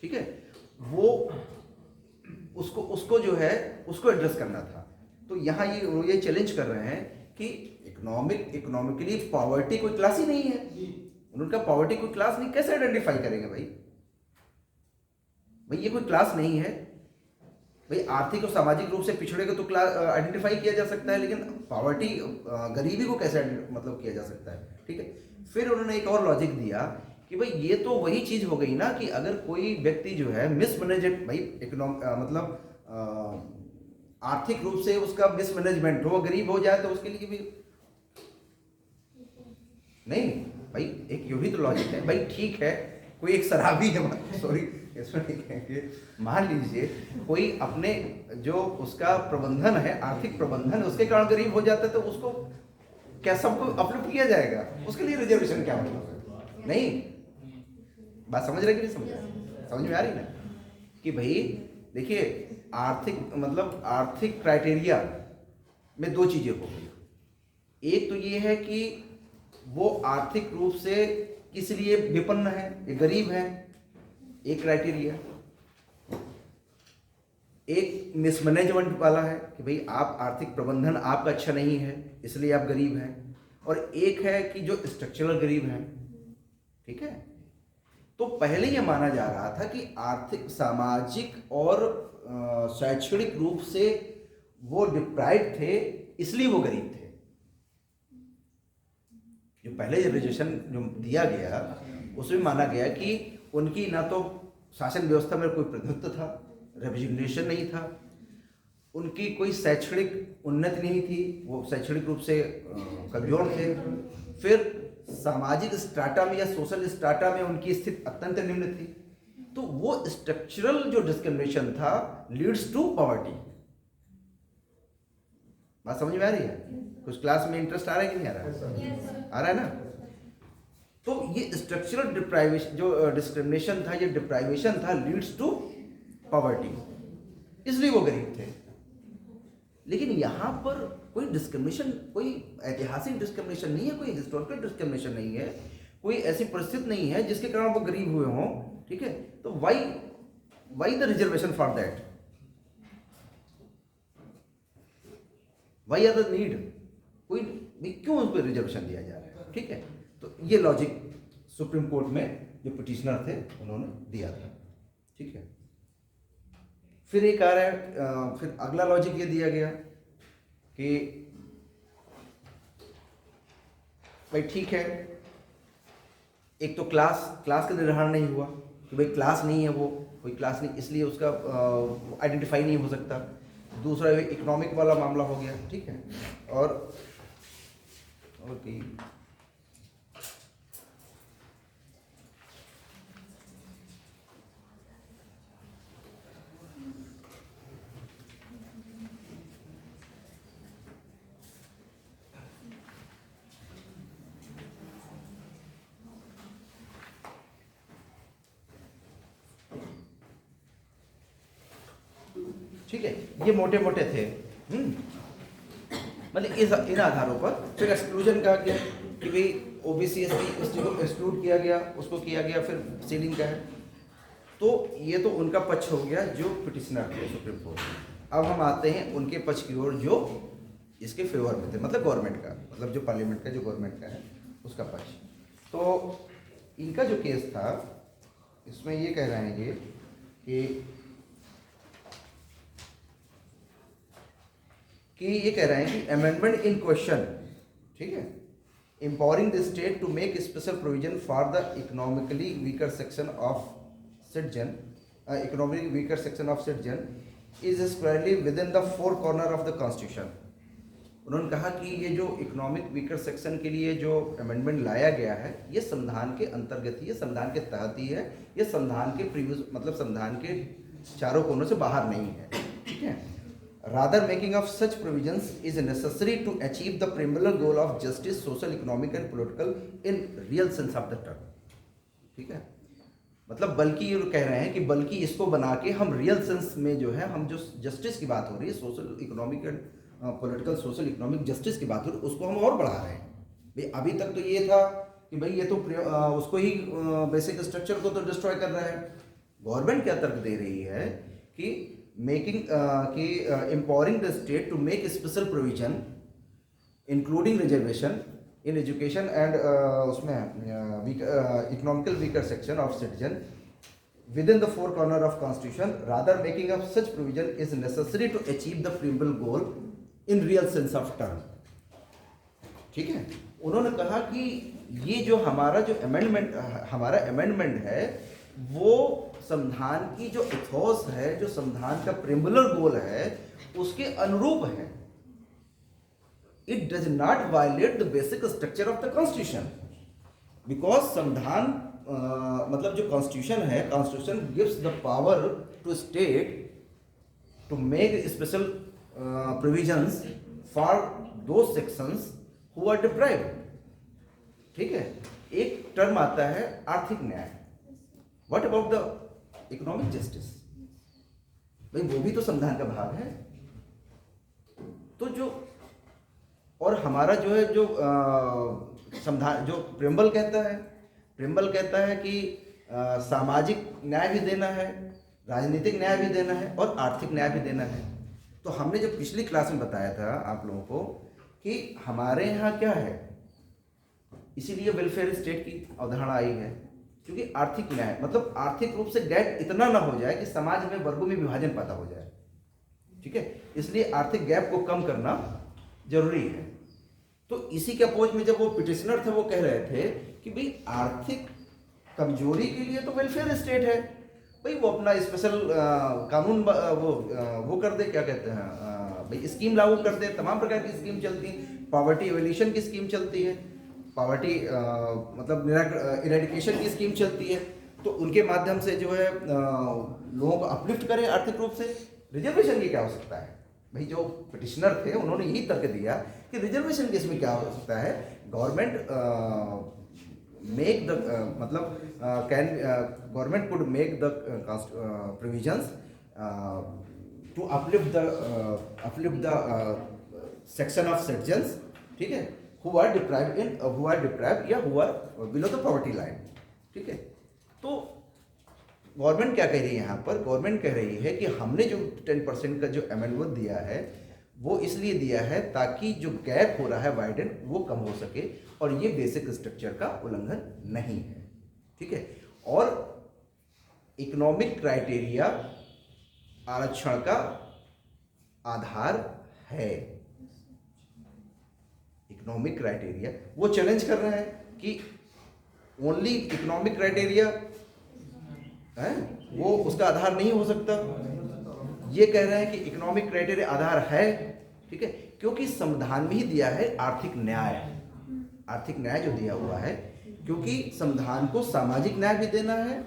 ठीक है। वो उसको जो है उसको एड्रेस करना था। तो यहाँ ये चैलेंज कर रहे हैं कि इकोनॉमिकली पॉवर्टी कोई क्लास ही नहीं है, उनका पॉवर्टी कोई क्लास नहीं, कैसे आइडेंटिफाई करेंगे भाई? ये कोई क्लास नहीं है भाई। आर्थिक और सामाजिक रूप से पिछड़े को तो क्लास आइडेंटिफाई किया जा सकता है, लेकिन पॉवर्टी, गरीबी को कैसे मतलब किया जा सकता है, ठीक है। फिर उन्होंने एक और लॉजिक दिया कि भाई ये तो वही चीज हो गई ना कि अगर कोई व्यक्ति जो है मिसमैनेज, भाई मतलब आर्थिक रूप से उसका मिसमैनेजमेंट हो, गरीब हो जाए तो उसके लिए भी नहीं भाई। एक यू ही तो लॉजिक है भाई, ठीक है। कोई एक शराबी है, सॉरी इसमें नहीं कहेंगे, मान लीजिए कोई अपने जो उसका प्रबंधन है, आर्थिक प्रबंधन, उसके कारण गरीब हो जाता है, तो उसको क्या सबको अपलिफ्ट किया जाएगा? उसके लिए रिजर्वेशन क्या मतलब? नहीं, बात समझ रहे कि नहीं समझ रहे? समझ में आ रही ना कि भाई देखिए, आर्थिक क्राइटेरिया में दो चीजें हो गई। एक तो ये है कि वो आर्थिक रूप से किस लिए विपन्न है, ये गरीब है, एक क्राइटेरिया। एक मिसमैनेजमेंट वाला है कि भाई आप आर्थिक प्रबंधन आपका अच्छा नहीं है इसलिए आप गरीब हैं, और एक है कि जो स्ट्रक्चरल गरीब हैं, ठीक है। तो पहले ये माना जा रहा था कि आर्थिक, सामाजिक और शैक्षणिक रूप से वो डिप्राइव थे इसलिए वो गरीब थे। जो पहले रिजर्वेशन जो दिया गया उसमें माना गया कि उनकी ना तो शासन व्यवस्था में कोई प्रतिनिधित्व था, रिप्रेजेंटेशन नहीं था, उनकी कोई शैक्षणिक उन्नति नहीं थी, वो शैक्षणिक रूप से कमजोर थे। फिर सामाजिक स्ट्राटा में या सोशल स्ट्राटा में उनकी स्थिति अत्यंत निम्न थी। तो वो स्ट्रक्चरल जो डिस्क्रिमिनेशन था लीड्स टू पॉवर्टी। बात समझ में आ रही है? कुछ क्लास में इंटरेस्ट आ रहा है कि नहीं आ रहा है? आ रहा है ना? तो ये स्ट्रक्चरल डिप्राइवेशन जो डिस्क्रिमिनेशन था, ये डिप्राइवेशन था, लीड्स टू पॉवर्टी, इसलिए वो गरीब थे। लेकिन यहाँ पर कोई डिस्क्रिमिनेशन, कोई ऐतिहासिक डिस्क्रिमिनेशन नहीं है, कोई हिस्टोरिकल डिस्क्रिमिनेशन नहीं है, कोई ऐसी परिस्थिति नहीं है जिसके कारण वो गरीब हुए हों, ठीक है। तो why the reservation for that? Why are the need? कोई क्यों उस पर रिजर्वेशन दिया जा रहा है, ठीक है। तो ये लॉजिक सुप्रीम कोर्ट में जो पिटिशनर थे उन्होंने दिया था, ठीक है। फिर एक आ रहा है, फिर अगला लॉजिक ये दिया गया कि भाई ठीक है, एक तो क्लास का निर्धारण नहीं हुआ कि भाई क्लास नहीं है, वो कोई क्लास नहीं, इसलिए उसका आइडेंटिफाई नहीं हो सकता। दूसरा इकोनॉमिक वाला मामला हो गया, ठीक है। और की ठीक है, ये मोटे मोटे थे। मतलब इन आधारों पर फिर एक्सक्लूजन कहा गया कि भाई ओबीसी एसटी को एक्सक्लूड किया गया, उसको किया गया। फिर सीलिंग का है, तो ये तो उनका पक्ष हो गया जो पिटिशनर थे सुप्रीम कोर्ट में। अब हम आते हैं उनके पक्ष की ओर जो इसके फेवर में थे, मतलब गवर्नमेंट का, मतलब जो पार्लियामेंट का, जो गवर्नमेंट का है उसका पक्ष। तो इनका जो केस था इसमें ये कह रहे हैं कि ये कह रहे हैं कि अमेंडमेंट इन क्वेश्चन, ठीक है, empowering the state to make special provision for the economically weaker section of citizen is squarely within the four corner of the constitution. उन्होंने कहा कि ये जो इकोनॉमिक वीकर सेक्शन के लिए जो अमेंडमेंट लाया गया है ये संविधान के अंतर्गत ही है, संविधान के तहत ही है, ये संविधान के प्रीवियस मतलब संविधान के चारों कोनों से बाहर नहीं है, ठीक है। Rather, making of such provisions is necessary to achieve the primal goal of justice, social, economic and political in real sense of the term. ठीक है, मतलब बल्कि ये कह रहे हैं कि बल्कि इसको बना के हम रियल सेंस में जो है हम जो जस्टिस की बात हो रही है, social economic and political social economic justice की बात हो रही है, उसको हम और बढ़ा रहे हैं। भाई अभी तक तो ये था कि भाई ये तो उसको ही बेसिक स्ट्रक्चर को तो डिस्ट्रॉय कर रहा है। गवर्नमेंट क्या तर्क दे रही है कि empowering the state to make special provision including reservation in education and उसमें economical weaker section of citizen within the four corner of constitution, rather making of such provision is necessary to achieve the preamble goal in real sense of term. ठीक है, उन्होंने कहा कि ये जो हमारा amendment है वो संविधान की जो इथोस है, जो संविधान का प्रिम्बुलर गोल है उसके अनुरूप है। It does not violate the basic structure of the constitution, because संविधान मतलब जो कॉन्स्टिट्यूशन है, constitution gives the power to state to make special provisions for those sections who are deprived. ठीक है, एक टर्म आता है आर्थिक न्याय। What about the economic justice? भाई वो भी तो संविधान का भाग है। तो जो और हमारा जो है जो संविधान जो प्रियम्बल कहता है कि सामाजिक न्याय भी देना है, राजनीतिक न्याय भी देना है और आर्थिक न्याय भी देना है। तो हमने जब पिछली क्लास में बताया था आप लोगों को कि हमारे यहाँ क्या है, इसीलिए वेलफेयर स्टेट की अवधारणा आई है, क्योंकि आर्थिक न्याय मतलब आर्थिक रूप से गैप इतना ना हो जाए कि समाज में वर्गों में विभाजन पैदा हो जाए। ठीक है, इसलिए आर्थिक गैप को कम करना जरूरी है। तो इसी के अपोज में जब वो पिटिशनर थे वो कह रहे थे कि भाई आर्थिक कमजोरी के लिए तो वेलफेयर स्टेट है, भाई वो अपना स्पेशल कानून वो कर दे, क्या कहते हैं भाई स्कीम लागू कर दे। तमाम प्रकार की स्कीम चलती हैं, पॉवर्टी एवोल्यूशन की स्कीम चलती है, पॉवर्टी मतलब इरेडिकेशन की स्कीम चलती है। तो उनके माध्यम से जो है लोगों को अपलिफ्ट करें आर्थिक रूप से। रिजर्वेशन की क्या हो सकता है? भाई जो पिटिशनर थे उन्होंने यही तर्क दिया कि रिजर्वेशन की इसमें क्या हो सकता है, government make the government could make the provisions to uplift the section of citizens, ठीक है, who are deprived या who are below the poverty line। ठीक है, तो गवर्नमेंट क्या कह रही है यहाँ पर? गवर्नमेंट कह रही है कि हमने जो 10% का जो अमेंडमेंट दिया है वो इसलिए दिया है ताकि जो गैप हो रहा है वाइडन वो कम हो सके, और ये बेसिक स्ट्रक्चर का उल्लंघन नहीं है। ठीक है, और इकोनॉमिक क्राइटेरिया आरक्षण का आधार है। इकोनॉमिक क्राइटेरिया वो चैलेंज कर रहे हैं कि ओनली इकोनॉमिक क्राइटेरिया है वो उसका आधार नहीं हो सकता। ये कह रहे हैं कि इकोनॉमिक क्राइटेरिया आधार है। ठीक है, क्योंकि संविधान में ही दिया है आर्थिक न्याय जो दिया हुआ है, क्योंकि संविधान को सामाजिक न्याय भी देना है,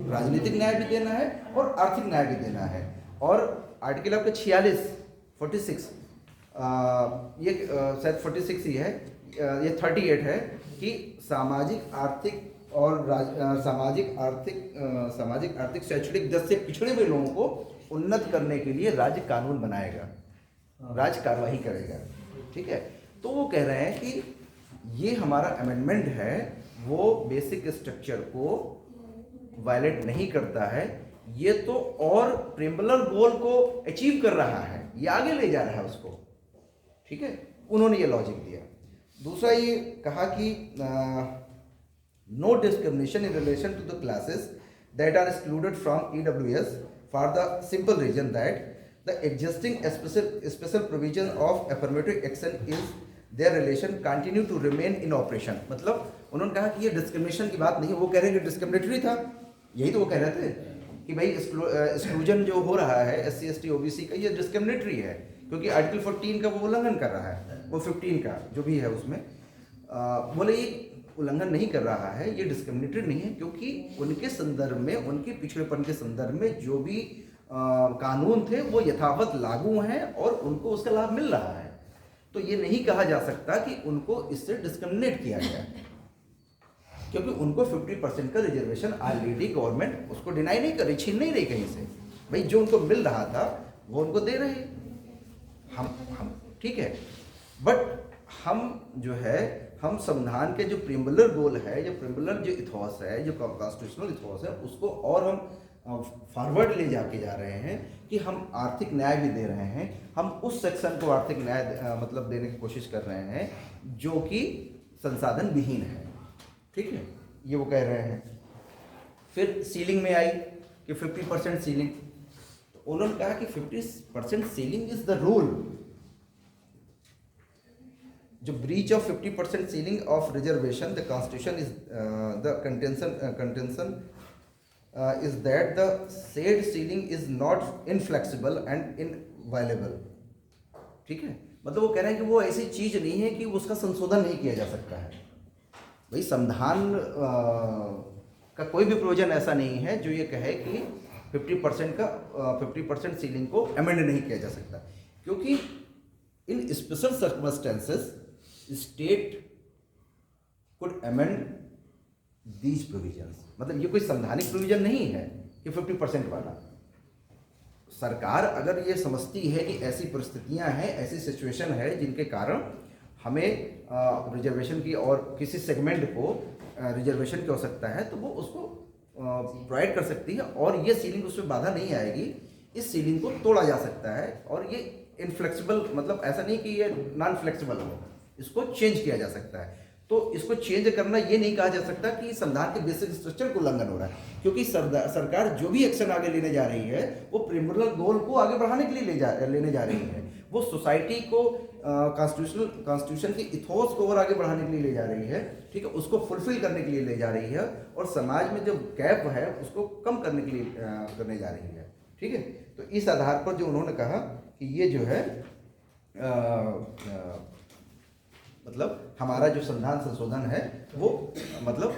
राजनीतिक न्याय भी देना है और आर्थिक न्याय भी देना है। और आर्टिकल आपका 46 ये शायद 46 ही है, ये 38 है कि सामाजिक आर्थिक शैक्षणिक दर से पिछड़े हुए लोगों को उन्नत करने के लिए राज्य कानून बनाएगा, राज्य कार्यवाही करेगा। ठीक है, तो वो कह रहे हैं कि ये हमारा अमेंडमेंट है वो बेसिक स्ट्रक्चर को वायलेट नहीं करता है, ये तो और प्रिम्बुलर गोल को अचीव कर रहा है, ये आगे ले जा रहा है उसको। ठीक है, उन्होंने ये लॉजिक दिया। दूसरा ये कहा कि no discrimination in relation to the classes that are excluded from EWS for the simple reason that the existing special provision of affirmative action is there relation continue to remain in operation. मतलब उन्होंने कहा कि ये discrimination की बात नहीं है, वो कह रहे हैं कि डिस्क्रिमिनेटरी था, यही तो वो कह रहे थे कि भाई एक्सक्लूजन जो हो रहा है SC ST OBC का ये डिस्क्रिमिनेटरी है, क्योंकि आर्टिकल 14 का वो उल्लंघन कर रहा है, वो 15 का जो भी है उसमें बोले ये उल्लंघन नहीं कर रहा है, ये डिस्क्रिमिनेटरी नहीं है, क्योंकि उनके संदर्भ में, उनके पिछड़ेपन के संदर्भ में जो भी कानून थे वो यथावत लागू हैं और उनको उसका लाभ मिल रहा है। तो ये नहीं कहा जा सकता कि उनको इससे डिस्क्रिमिनेट किया गया, क्योंकि उनको 50% का रिजर्वेशन ऑलरेडी गवर्नमेंट उसको डिनाई नहीं कर रही, छीन नहीं रही कहीं से। भाई जो उनको मिल रहा था वो उनको दे रहे हम ठीक है। बट हम जो है, हम संविधान के जो प्रीम्बुलर गोल है, जो प्रीम्बुलर जो इथॉस है, जो कॉन्स्टिट्यूशनल इथॉस है, उसको और हम फॉरवर्ड ले जाके जा रहे हैं कि हम आर्थिक न्याय भी दे रहे हैं। हम उस सेक्शन को आर्थिक न्याय मतलब देने की कोशिश कर रहे हैं जो कि संसाधन विहीन है, ठीक है, ये वो कह रहे हैं। फिर सीलिंग में आई कि 50% सीलिंग, तो उन्होंने कहा कि 50% सीलिंग इज द रूल। जो breach of 50% ceiling of reservation, the constitution is the contention is that the said ceiling is not inflexible and inviolable, ठीक है। मतलब वो कह रहे हैं कि वो ऐसी चीज नहीं है कि उसका संशोधन नहीं किया जा सकता है। भाई संविधान का कोई भी प्रोविजन ऐसा नहीं है जो ये कहे कि 50% सीलिंग को अमेंड नहीं किया जा सकता, क्योंकि in special circumstances state could amend these provisions. मतलब ये कोई संवैधानिक प्रोविजन नहीं है कि 50% वाला। सरकार अगर ये समझती है कि ऐसी परिस्थितियां हैं, ऐसी सिचुएशन है जिनके कारण हमें रिजर्वेशन की और किसी सेगमेंट को रिजर्वेशन की आवश्यकता है, तो वो उसको प्रोवाइड कर सकती है और ये सीलिंग उसमें बाधा नहीं आएगी। इस सीलिंग को तोड़ा जा सकता है और ये इनफ्लेक्सिबल, मतलब ऐसा नहीं कि ये नॉन फ्लेक्सिबल हो, इसको चेंज किया जा सकता है। तो इसको चेंज करना ये नहीं कहा जा सकता कि संविधान के बेसिक स्ट्रक्चर को उल्लंघन हो रहा है, क्योंकि सरकार जो भी एक्शन आगे लेने जा रही है वो प्रीम्बुलर गोल को आगे बढ़ाने के लिए लेने जा रही है। वो सोसाइटी को कॉन्स्टिट्यूशन की इथोस को और आगे बढ़ाने के लिए ले जा रही है, ठीक है, उसको फुलफिल करने के लिए ले जा रही है और समाज में जो गैप है उसको कम करने के लिए करने जा रही है, ठीक है। तो इस आधार पर जो उन्होंने कहा कि ये जो है मतलब हमारा जो संविधान संशोधन है वो मतलब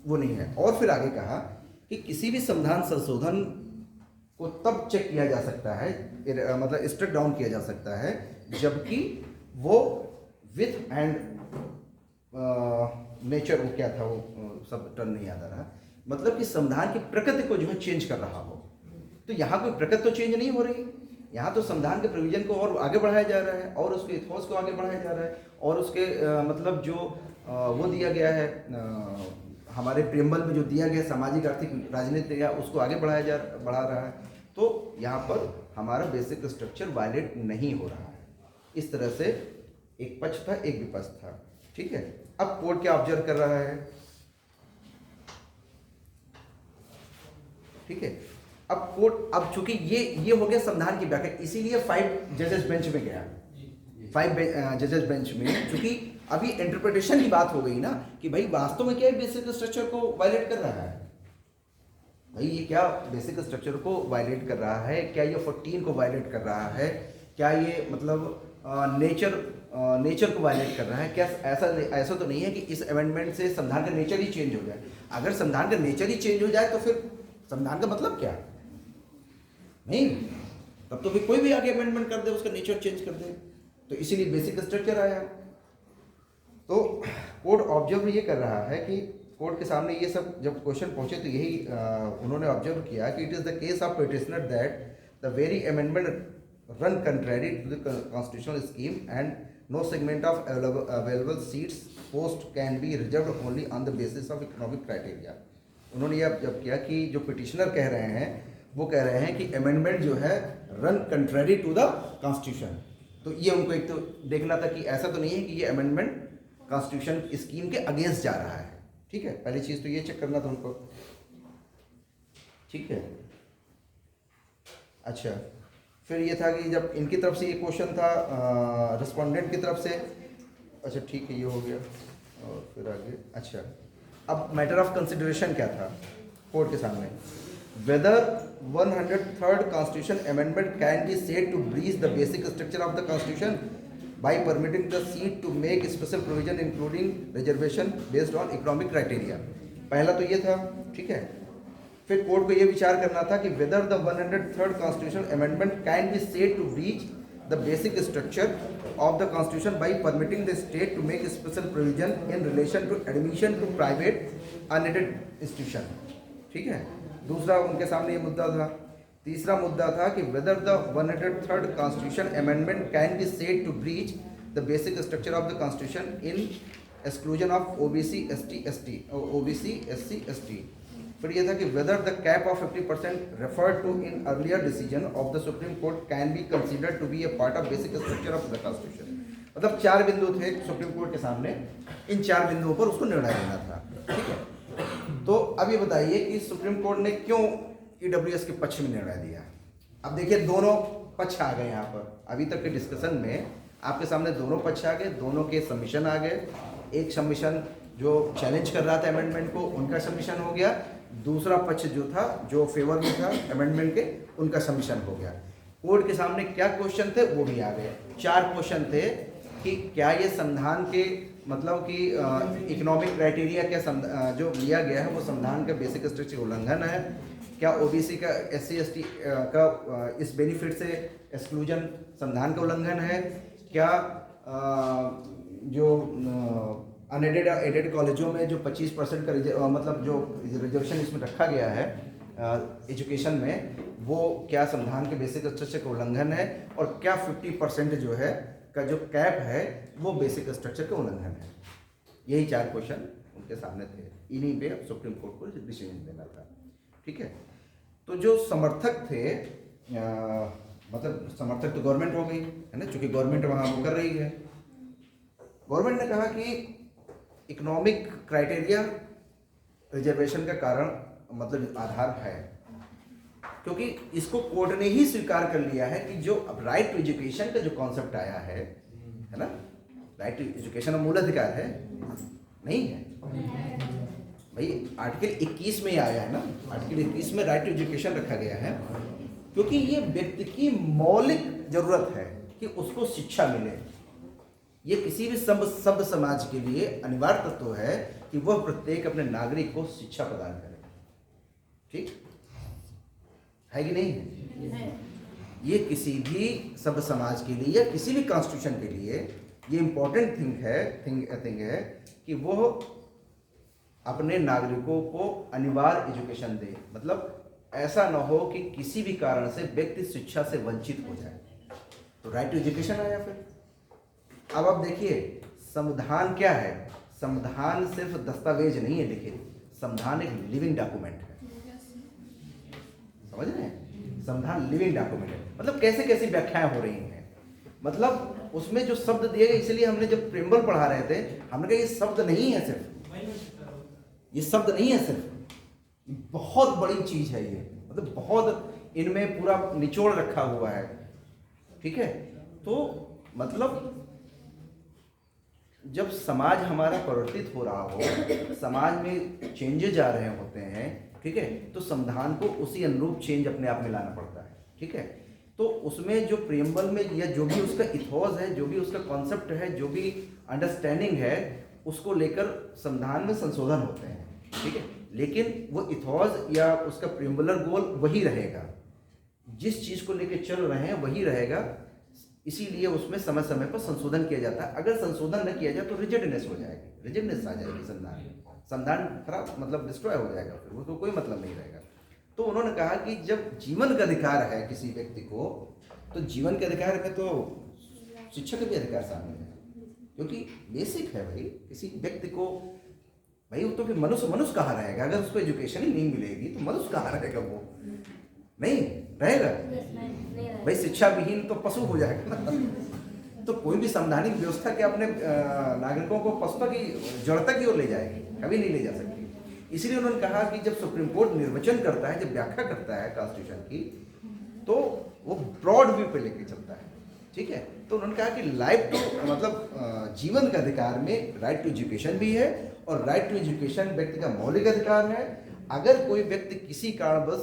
वो नहीं है। और फिर आगे कहा कि किसी भी संविधान संशोधन को तब चेक किया जा सकता है, मतलब स्ट्रिक डाउन किया जा सकता है, जबकि वो विथ एंड नेचर, वो क्या था वो सब टर्म नहीं याद आ रहा, मतलब कि संविधान की प्रकृति को जो है चेंज कर रहा हो। तो यहाँ कोई प्रकृति तो चेंज नहीं हो रही, यहाँ तो संविधान के प्रोविजन को और आगे बढ़ाया जा रहा है और उसके इथोस को आगे बढ़ाया जा रहा है और उसके मतलब जो वो दिया गया है हमारे प्रीएम्बल में जो दिया गया सामाजिक आर्थिक राजनीतिक या उसको आगे बढ़ा रहा है। तो यहाँ पर हमारा बेसिक स्ट्रक्चर वायलेट नहीं हो रहा है। इस तरह से एक पक्ष था, एक विपक्ष था, ठीक है। अब कोर्ट क्या ऑब्जर्व कर रहा है, ठीक है। अब कोर्ट, अब चूंकि ये हो गया संविधान की व्याख्या, इसीलिए 5 जजेस बेंच में गया, 5 जजेस बेंच में, चूंकि अभी इंटरप्रिटेशन की बात हो गई ना कि भाई वास्तव में क्या बेसिक स्ट्रक्चर को वायलेट कर रहा है, भाई ये क्या बेसिक स्ट्रक्चर को वायलेट कर रहा है, क्या ये 14 को वायलेट कर रहा है, क्या ये मतलब नेचर को वायलेट कर रहा है, क्या ऐसा तो नहीं है कि इस अमेंडमेंट से संविधान का नेचर ही चेंज हो जाए। अगर संविधान का नेचर ही चेंज हो जाए तो फिर संविधान का मतलब क्या नहीं, तब तो फिर कोई भी आगे अमेंडमेंट कर दे, उसका नेचर चेंज कर दे। तो इसीलिए बेसिक स्ट्रक्चर आया। तो कोर्ट ऑब्जर्व ये कर रहा है कि कोर्ट के सामने ये सब जब क्वेश्चन पहुंचे तो यही उन्होंने ऑब्जर्व किया कि it is the case of petitioner that the very amendment run contrary to the constitutional scheme and no segment of available seats post can be reserved only on the basis of economic criteria. उन्होंने ये observe किया कि जो petitioner कह रहे हैं वो कह रहे हैं कि अमेंडमेंट जो है run contrary to the constitution. तो ये उनको एक तो देखना था कि ऐसा तो नहीं है कि ये अमेंडमेंट कॉन्स्टिट्यूशन स्कीम के अगेंस्ट जा रहा है, ठीक है। पहली चीज तो ये चेक करना था उनको, ठीक है। अच्छा, फिर ये था कि जब इनकी तरफ से ये क्वेश्चन था रिस्पोंडेंट की तरफ से अच्छा ठीक है, ये हो गया। और फिर आगे, अच्छा अब मैटर ऑफ कंसिडरेशन क्या था कोर्ट के सामने? Whether 103rd constitution amendment can be said to breach the basic structure of the constitution by permitting the seat to make special provision including reservation based on economic criteria. पहला तो ये था, ठीक है। फिर कोर्ट को ये विचार करना था कि whether the 103rd constitution amendment can be said to breach the basic structure of the constitution by permitting the state to make special provision in relation to admission to private unaided institution, ठीक है। दूसरा उनके सामने ये मुद्दा था। तीसरा मुद्दा था कि whether the 103rd constitution amendment can be said to breach the basic structure of the constitution in exclusion of OBC SC ST। फिर ये था कि whether the cap of 50% referred to in earlier decision of the Supreme Court can be considered to be a part of basic structure of the Constitution। मतलब 4 बिंदु थे supreme court के सामने, इन 4 बिंदुओं पर उसको निर्णय लेना था, ठीक है। तो अब ये बताइए कि सुप्रीम कोर्ट ने क्यों EWS के पक्ष में निर्णय दिया? अब देखिए दोनों पक्ष आ गए यहाँ पर। अभी तक के डिस्कशन में आपके सामने दोनों पक्ष आ गए, दोनों के सबमिशन आ गए। एक सबमिशन जो चैलेंज कर रहा था अमेंडमेंट को, उनका सबमिशन हो गया। दूसरा पक्ष जो था, जो फेवर में था अमेंडमेंट के, उनका सबमिशन हो गया। कोर्ट के सामने क्या क्वेश्चन थे वो भी आ गए। 4 क्वेश्चन थे कि क्या ये संविधान के मतलब कि इकोनॉमिक क्राइटेरिया क्या जो लिया गया है वो संविधान का बेसिक स्ट्रक्चर उल्लंघन है? क्या OBC का SC ST का इस बेनिफिट से एक्सक्लूजन संविधान का उल्लंघन है? क्या जो अनएडेड एडेड कॉलेजों में जो 25% का मतलब जो रिजर्वेशन इसमें रखा गया है एजुकेशन में, वो क्या संविधान के बेसिक स्ट्रक्चर का उल्लंघन है? और क्या 50% जो है का जो कैप है वो बेसिक स्ट्रक्चर का उल्लंघन है? यही 4 क्वेश्चन उनके सामने थे। इन्हीं पे सुप्रीम कोर्ट को डिसीजन देना था, ठीक है। तो जो समर्थक थे मतलब समर्थक तो गवर्नमेंट हो गई है ना, चूँकि गवर्नमेंट वहाँ वो कर रही है। गवर्नमेंट ने कहा कि इकोनॉमिक क्राइटेरिया रिजर्वेशन का कारण मतलब आधार है, क्योंकि इसको कोर्ट ने ही स्वीकार कर लिया है कि जो अब राइट टू एजुकेशन का जो कॉन्सेप्ट आया है ना, राइट टू एजुकेशन मूल अधिकार है नहीं है भाई, आर्टिकल 21 में ही आया है ना। आर्टिकल 21 में राइट टू एजुकेशन रखा गया है, क्योंकि ये व्यक्ति की मौलिक जरूरत है कि उसको शिक्षा मिले। ये किसी भी सभ्य समाज के लिए अनिवार्य तत्व है कि वह प्रत्येक अपने नागरिक को शिक्षा प्रदान करे, ठीक है कि नहीं है? ये किसी भी सभ्य समाज के लिए या किसी भी कॉन्स्टिट्यूशन के लिए ये इम्पोर्टेंट थिंग है कि वो अपने नागरिकों को अनिवार्य एजुकेशन दे। मतलब ऐसा ना हो कि किसी भी कारण से व्यक्ति शिक्षा से वंचित हो जाए, तो राइट टू एजुकेशन आया। फिर अब आप देखिए संविधान क्या है। संविधान सिर्फ दस्तावेज नहीं है, देखिए संविधान एक लिविंग डॉक्यूमेंट है, समझ रहे हैं? संविधान लिविंग डॉक्यूमेंट है। मतलब कैसे कैसी व्याख्याएं हो रही हैं, मतलब उसमें जो शब्द दिए गए, इसलिए हमने जब प्रेम्बल पढ़ा रहे थे हमने कहा ये शब्द नहीं है सिर्फ, ये शब्द नहीं है सिर्फ, बहुत बड़ी चीज है ये, मतलब बहुत इनमें पूरा निचोड़ रखा हुआ है, ठीक है। तो मतलब जब समाज हमारा परिवर्तित हो रहा हो, समाज में चेंजेज आ रहे होते हैं, ठीक है, तो संविधान को उसी अनुरूप चेंज अपने आप में लाना पड़ता है, ठीक है। तो उसमें जो प्रेम्बल में या जो भी उसका इथोस है, जो भी उसका कॉन्सेप्ट है, जो भी अंडरस्टैंडिंग है, उसको लेकर संविधान में संशोधन होते हैं, ठीक है। लेकिन वो इथोस या उसका प्रेम्बुलर गोल वही रहेगा, जिस चीज़ को लेकर चल रहे हैं वही रहेगा। इसीलिए उसमें समय समय पर संशोधन किया जाता है। अगर संशोधन न किया जाए तो रिजिडनेस हो जाएगी, रिजिडनेस आ जाएगी, संविधान खराब मतलब डिस्ट्रॉय हो जाएगा, फिर वो तो कोई मतलब नहीं रहेगा। तो उन्होंने कहा कि जब जीवन का अधिकार है किसी व्यक्ति को, तो जीवन के अधिकार में तो शिक्षा का भी अधिकार शामिल है, क्योंकि बेसिक है भाई। किसी व्यक्ति को भाई, वो तो फिर मनुष्य कहाँ रहेगा? अगर उसको एजुकेशन ही नहीं मिलेगी तो मनुष्य कहाँ रहेगा? वो नहीं रहेगा भाई। शिक्षा विहीन तो पशु हो जाएगा ना। तो कोई भी संवैधानिक व्यवस्था के अपने नागरिकों को पशुता की जड़ता की ओर ले जाएगी, कभी नहीं ले जा सकती। इसलिए उन्होंने कहा कि जब सुप्रीम कोर्ट निर्वचन करता है, जब व्याख्या करता है कॉन्स्टिट्यूशन की, तो वो ब्रॉड व्यू पे लेके चलता है, ठीक है। तो उन्होंने कहा कि लाइफ टू मतलब जीवन का अधिकार में राइट टू एजुकेशन भी है, और राइट टू एजुकेशन व्यक्ति का मौलिक अधिकार है। अगर कोई व्यक्ति किसी कारणवश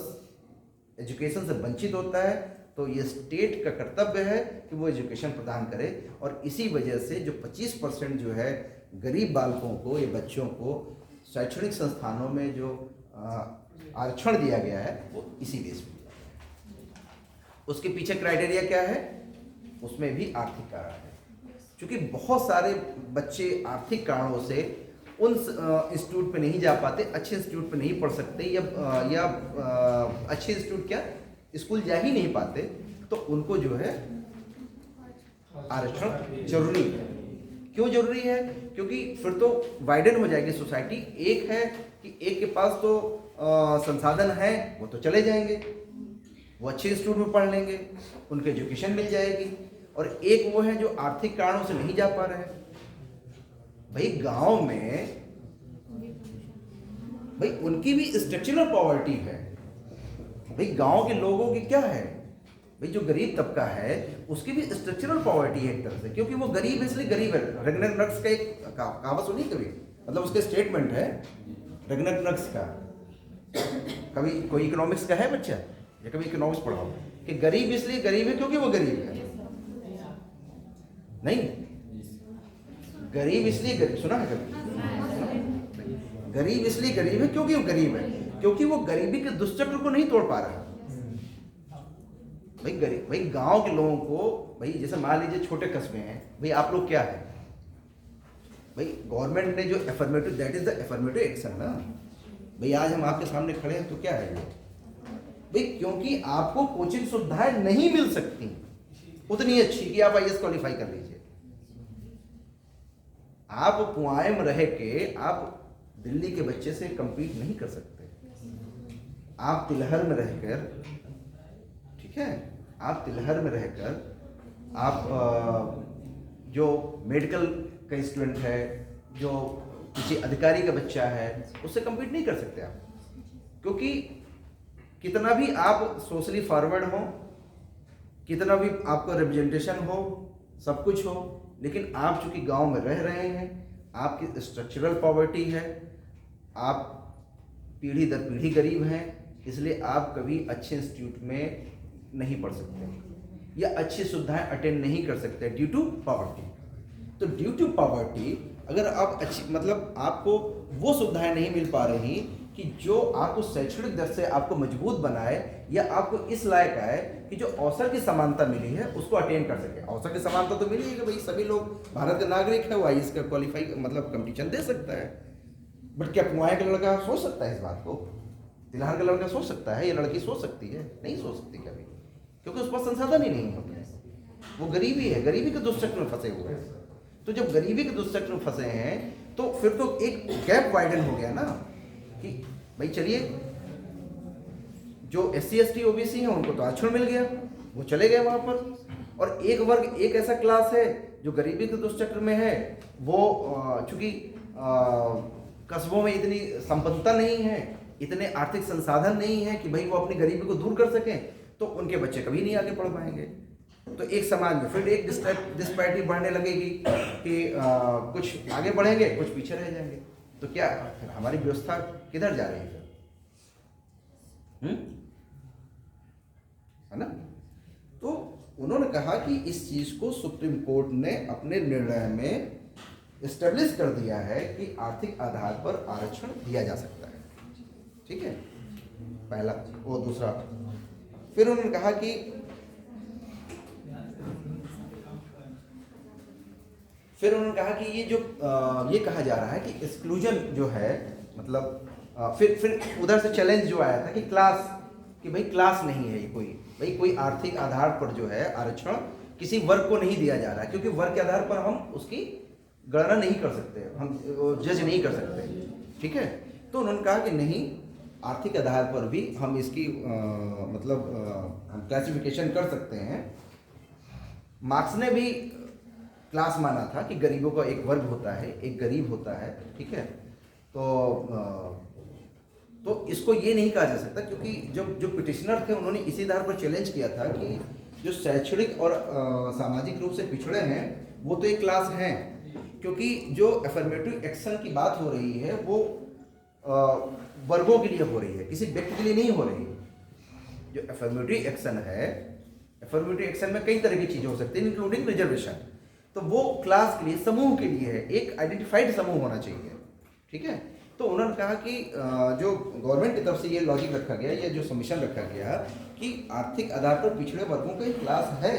एजुकेशन से वंचित होता है तो ये स्टेट का कर्तव्य है कि वो एजुकेशन प्रदान करे, और इसी वजह से जो 25% जो है गरीब बालकों को या बच्चों को शैक्षणिक संस्थानों में जो आरक्षण दिया गया है वो इसी बेस पे। उसके पीछे क्राइटेरिया क्या है? उसमें भी आर्थिक कारण है, क्योंकि बहुत सारे बच्चे आर्थिक कारणों से उन इंस्टीट्यूट पे नहीं जा पाते, अच्छे इंस्टीट्यूट पे नहीं पढ़ सकते, या अच्छे इंस्टीट्यूट क्या स्कूल जा ही नहीं पाते, तो उनको जो है आरक्षण जरूरी है। क्यों जरूरी है? क्योंकि फिर तो वाइडन हो जाएगी सोसाइटी। एक है कि एक के पास तो संसाधन है, वो तो चले जाएंगे, वो अच्छे इंस्टीट्यूट में पढ़ लेंगे, उनको एजुकेशन मिल जाएगी, और एक वो है जो आर्थिक कारणों से नहीं जा पा रहे हैं। भाई गांव में भाई उनकी भी स्ट्रक्चरल पॉवर्टी है। भाई गांव के लोगों की क्या है? भाई जो गरीब तबका है उसकी भी स्ट्रक्चरल पॉवर्टी है एक तरह से, क्योंकि वो गरीब इसलिए गरीब है। रेगनर नक्स का एक कहावत सुनी कभी? मतलब उसके स्टेटमेंट है रेगनर नक्स का। कभी कोई इकोनॉमिक्स का है बच्चा या कभी इकोनॉमिक्स पढ़ा हो कि गरीब इसलिए गरीब है क्योंकि वो गरीब है? नहीं, गरीब इसलिए गरीब, सुना है कभी? गरीब इसलिए गरीब है क्योंकि वो गरीब है, क्योंकि वो गरीबी के दुष्चक्र को नहीं तोड़ पा रहा। भाई गरीब, भाई गांव के लोगों को, भाई जैसे मान लीजिए छोटे कस्बे हैं, भाई आप लोग क्या है, भाई गवर्नमेंट ने जो affirmative, that is the affirmative action ना। भाई आज हम आपके सामने खड़े हैं तो क्या है ये? भाई क्योंकि आपको कोचिंग सुविधाएं नहीं मिल सकती उतनी अच्छी कि आप आईएएस क्वालिफाई कर लीजिए। आप पुआएं में रह के आप दिल्ली के बच्चे से compete नहीं कर सकते। आप तिलहर में रहकर, ठीक है, आप तिलहर में रहकर आप जो मेडिकल का स्टूडेंट है, जो किसी अधिकारी का बच्चा है, उससे compete नहीं कर सकते आप, क्योंकि कितना भी आप सोशली फॉरवर्ड हो, कितना भी आपका रिप्रेजेंटेशन हो, सब कुछ हो, लेकिन आप चूंकि गांव में रह रहे हैं, आपकी स्ट्रक्चरल पॉवर्टी है, आप पीढ़ी दर पीढ़ी गरीब हैं, इसलिए आप कभी अच्छे इंस्टीट्यूट में नहीं पढ़ सकते या अच्छी सुविधाएं अटेंड नहीं कर सकते ड्यू टू पॉवर्टी। तो ड्यू टू पॉवर्टी अगर आप अच्छी, मतलब आपको वो सुविधाएं नहीं मिल पा रही कि जो आपको शैक्षणिक दर से आपको मजबूत बनाए, या आपको इस लायक आए कि जो अवसर की समानता मिली है उसको अटेंड कर सके। अवसर की समानता तो मिली है कि भाई सभी लोग भारत के नागरिक है, वो आईएएस का क्वालिफाई मतलब कंपटीशन दे सकता है, बट क्या पुआए का लड़का सोच सकता है इस बात को? तिलहर का लड़का सोच सकता है? ये लड़की सोच सकती है? नहीं सोच सकती कभी, क्योंकि उस पर संसाधन ही नहीं होते। वो गरीबी है, गरीबी के दुष्चक्र में फंसे हुए हैं। तो जब गरीबी के दुष्चक्र में फंसे हैं तो फिर तो एक गैप वाइडन हो गया ना कि भाई चलिए जो SC ST OBC हैं उनको तो आरक्षण मिल गया, वो चले गए वहाँ पर, और एक वर्ग, एक ऐसा क्लास है जो गरीबी के दुष्चक्र में है, वो चूंकि कस्बों में इतनी संपन्नता नहीं है, इतने आर्थिक संसाधन नहीं है कि भाई वो अपनी गरीबी को दूर कर सकें, तो उनके बच्चे कभी नहीं आगे पढ़ पाएंगे। तो एक समाज में फिर एक डिस्पैरिटी बढ़ने लगेगी कि कुछ आगे बढ़ेंगे, कुछ पीछे रह जाएंगे। तो क्या फिर हमारी व्यवस्था किधर जा रही है? है ना? तो उन्होंने कहा कि इस चीज को सुप्रीम कोर्ट ने अपने निर्णय में एस्टेब्लिश कर दिया है कि आर्थिक आधार पर आरक्षण दिया जा सकता है। ठीक है, पहला। वो दूसरा, फिर उन्होंने कहा कि ये जो ये कहा जा रहा है कि एक्सक्लूजन जो है, मतलब फिर उधर से चैलेंज जो आया था कि क्लास, कि भाई क्लास नहीं है कोई आर्थिक आधार पर जो है आरक्षण किसी वर्ग को नहीं दिया जा रहा है, क्योंकि वर्ग के आधार पर हम उसकी गणना नहीं कर सकते, हम जज नहीं कर सकते। ठीक है, तो उन्होंने कहा कि नहीं, आर्थिक आधार पर भी हम इसकी हम क्लासिफिकेशन कर सकते हैं। मार्क्स ने भी क्लास माना था कि गरीबों का एक वर्ग होता है, एक गरीब होता है। ठीक है, तो इसको ये नहीं कहा जा सकता, क्योंकि जो पिटिशनर थे उन्होंने इसी आधार पर चैलेंज किया था कि जो शैक्षणिक और सामाजिक रूप से पिछड़े हैं वो तो एक क्लास हैं, क्योंकि जो अफर्मेटिव एक्शन की बात हो रही है वो वर्गों के लिए हो रही है, किसी व्यक्ति के लिए नहीं हो रही है। जो अफर्मेटिव एक्शन है, अफर्मेटिव एक्शन में कई तरह की चीज़ें हो सकती हैं इंक्लूडिंग रिजर्वेशन, तो वो क्लास के लिए, समूह के लिए है, एक आइडेंटिफाइड समूह होना चाहिए, ठीक है। तो उन्होंने कहा कि जो गवर्नमेंट की तरफ से ये लॉजिक रखा गया, ये जो सबमिशन रखा गया कि आर्थिक आधार पर पिछड़े वर्गों का एक क्लास है,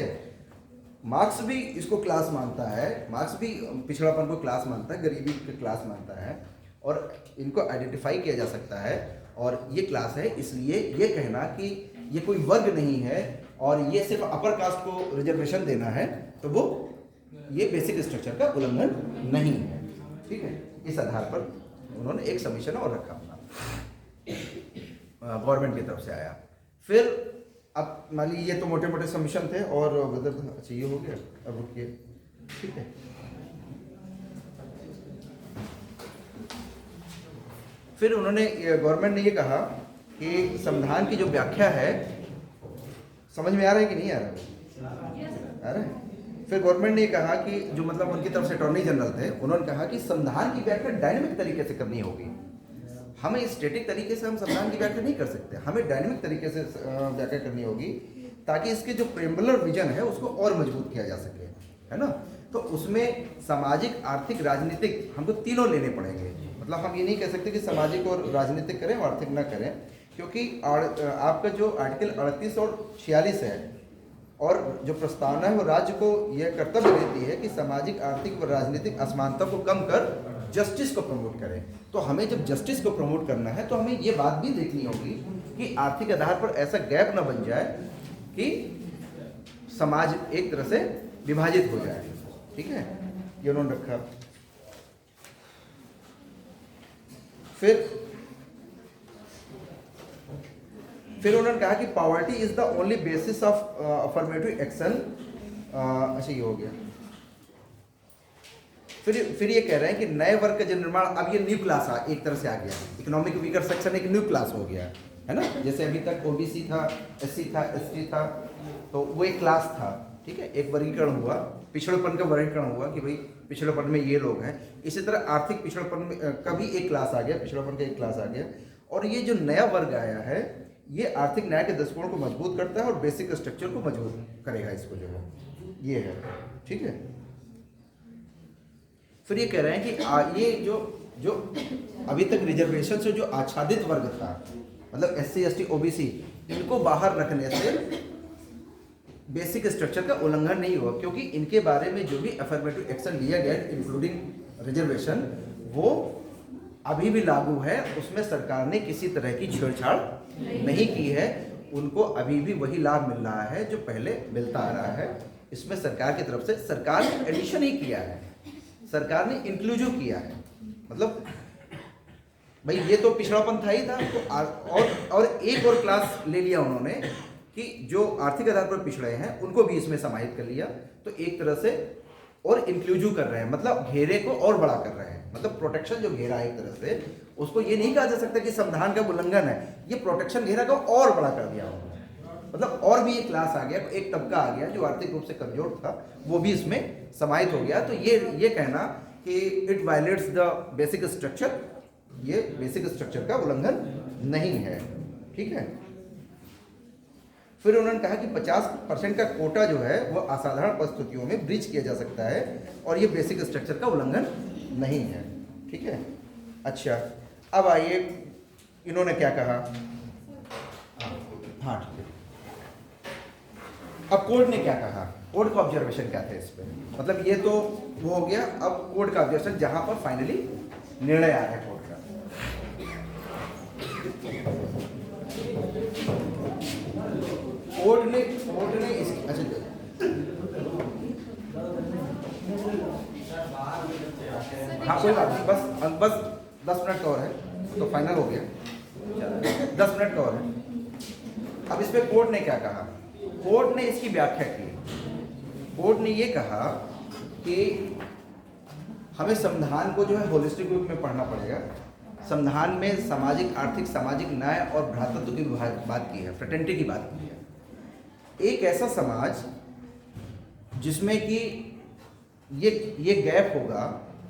मार्क्स भी इसको क्लास मानता है, मार्क्स भी पिछड़ापन को क्लास मानता है, गरीबी को क्लास मानता है, और इनको आइडेंटिफाई किया जा सकता है और ये क्लास है। इसलिए ये कहना कि ये कोई वर्ग नहीं है और ये सिर्फ अपर कास्ट को रिजर्वेशन देना है, तो वो ये बेसिक स्ट्रक्चर का उल्लंघन नहीं है, ठीक है। इस आधार पर उन्होंने एक सबमिशन और रखा अपना, गवर्नमेंट की तरफ से आया। फिर अब मान लीजिए ये तो मोटे मोटे सबमिशन थे और अच्छा ये हो गया, अब रुकिए, ठीक है। फिर उन्होंने, गवर्नमेंट ने ये कहा कि संविधान की जो व्याख्या है, समझ में आ रहा है कि नहीं आ रहा है? आ रहा है। फिर गवर्नमेंट ने कहा कि जो मतलब उनकी तरफ से अटॉर्नी जनरल थे, उन्होंने कहा कि संविधान की व्याख्या डायनेमिक तरीके से करनी होगी। हमें स्टैटिक तरीके से हम संविधान की व्याख्या नहीं कर सकते, हमें डायनेमिक तरीके से व्याख्या करनी होगी ताकि इसके जो प्रेम्बुलर विजन है उसको और मजबूत किया जा सके, है ना। तो उसमें सामाजिक, आर्थिक, राजनीतिक हमको तीनों लेने पड़ेंगे। मतलब हम ये नहीं कह सकते कि सामाजिक और राजनीतिक करें और आर्थिक ना करें, क्योंकि आपका जो आर्टिकल 38 और 46 है और जो प्रस्तावना है वो राज्य को यह कर्तव्य देती है कि सामाजिक, आर्थिक और राजनीतिक असमानता को कम कर जस्टिस को प्रमोट करें। तो हमें जब जस्टिस को प्रमोट करना है तो हमें ये बात भी देखनी होगी कि आर्थिक आधार पर ऐसा गैप न बन जाए कि समाज एक तरह से विभाजित हो जाए, ठीक है। ये उन्होंने रखा। फिर उन्होंने कहा कि poverty is the only basis of affirmative action. अच्छा ये हो गया। फिर ये कह रहे हैं कि नए वर्ग का जो निर्माण, अब ये न्यू क्लास एक तरह से आ गया, इकोनॉमिक वीकर सेक्शन एक न्यू क्लास हो गया है ना। जैसे अभी तक ओबीसी था, एससी था, एसटी था, तो वो एक क्लास था, ठीक है। एक वर्गीकरण हुआ, पिछड़ेपन का वर्गीकरण हुआ कि भाई पिछड़ेपन में ये लोग हैं। इसी तरह आर्थिक पिछड़ेपन में का भी एक क्लास आ गया, पिछड़ेपन का एक क्लास आ गया। और ये जो नया वर्ग आया है ये आर्थिक न्याय के दृष्टिकोण को मजबूत करता है और बेसिक स्ट्रक्चर को मजबूत करेगा, इसको जो है ये है, ठीक है। फिर ये कह रहे हैं कि ये जो अभी तक रिजर्वेशन से जो आच्छादित वर्ग था, मतलब एससी, एसटी, ओबीसी, इनको बाहर रखने से बेसिक स्ट्रक्चर का उल्लंघन नहीं हुआ, क्योंकि इनके बारे में जो भी अफर्मेटिव एक्शन लिया गया इंक्लूडिंग रिजर्वेशन वो अभी भी लागू है। उसमें सरकार ने किसी तरह की छेड़छाड़ नहीं की है, उनको अभी भी वही लाभ मिल रहा है जो पहले मिलता आ रहा है। इसमें सरकार की तरफ से, सरकार ने एडिशन ही किया है, सरकार ने इंक्लूसिव किया है। मतलब भाई ये तो पिछड़ापन था ही था, तो और एक और क्लास ले लिया उन्होंने कि जो आर्थिक आधार पर पिछड़े हैं उनको भी इसमें समाहित कर लिया। तो एक तरह से और इंक्लूसिव कर रहे हैं, मतलब घेरे को और बड़ा कर रहे हैं। मतलब प्रोटेक्शन जो घेरा है एक तरह से, उसको ये नहीं कहा जा सकता कि संविधान का उल्लंघन है, ये प्रोटेक्शन घेरा को और बड़ा कर दिया उन्होंने। मतलब और भी एक क्लास आ गया, एक तबका आ गया जो आर्थिक रूप से कमजोर था, वो भी इसमें समाहित हो गया। तो ये कहना कि it violets the basic structure, ये बेसिक स्ट्रक्चर का उल्लंघन नहीं है, ठीक है। फिर उन्होंने कहा कि 50% का कोटा जो है वो असाधारण परिस्थितियों में ब्रीच किया जा सकता है और ये बेसिक स्ट्रक्चर का उल्लंघन नहीं है, ठीक है। अच्छा, अब आइए इन्होंने क्या कहा। हाँ ठीक है। अब कोर्ट ने क्या कहा, कोर्ट का ऑब्जर्वेशन क्या था इस पर। मतलब ये तो वो हो गया, अब कोर्ट का ऑब्जर्वेशन जहां पर फाइनली निर्णय आ रहा है कोर्ट का। कोर्ट ने इसकी, अच्छा हाँ कोई बात नहीं, बस 10 मिनट का और है तो फाइनल हो गया, 10 मिनट का और है। अब इस पे कोर्ट ने क्या कहा, कोर्ट ने इसकी व्याख्या की। कोर्ट ने ये कहा कि हमें संविधान को जो है होलिस्टिक रूप में पढ़ना पड़ेगा। संविधान में सामाजिक, आर्थिक, सामाजिक न्याय और भ्रातृत्व की बात की है, फ्रेटर्निटी की बात की है। एक ऐसा समाज जिसमें कि ये गैप होगा,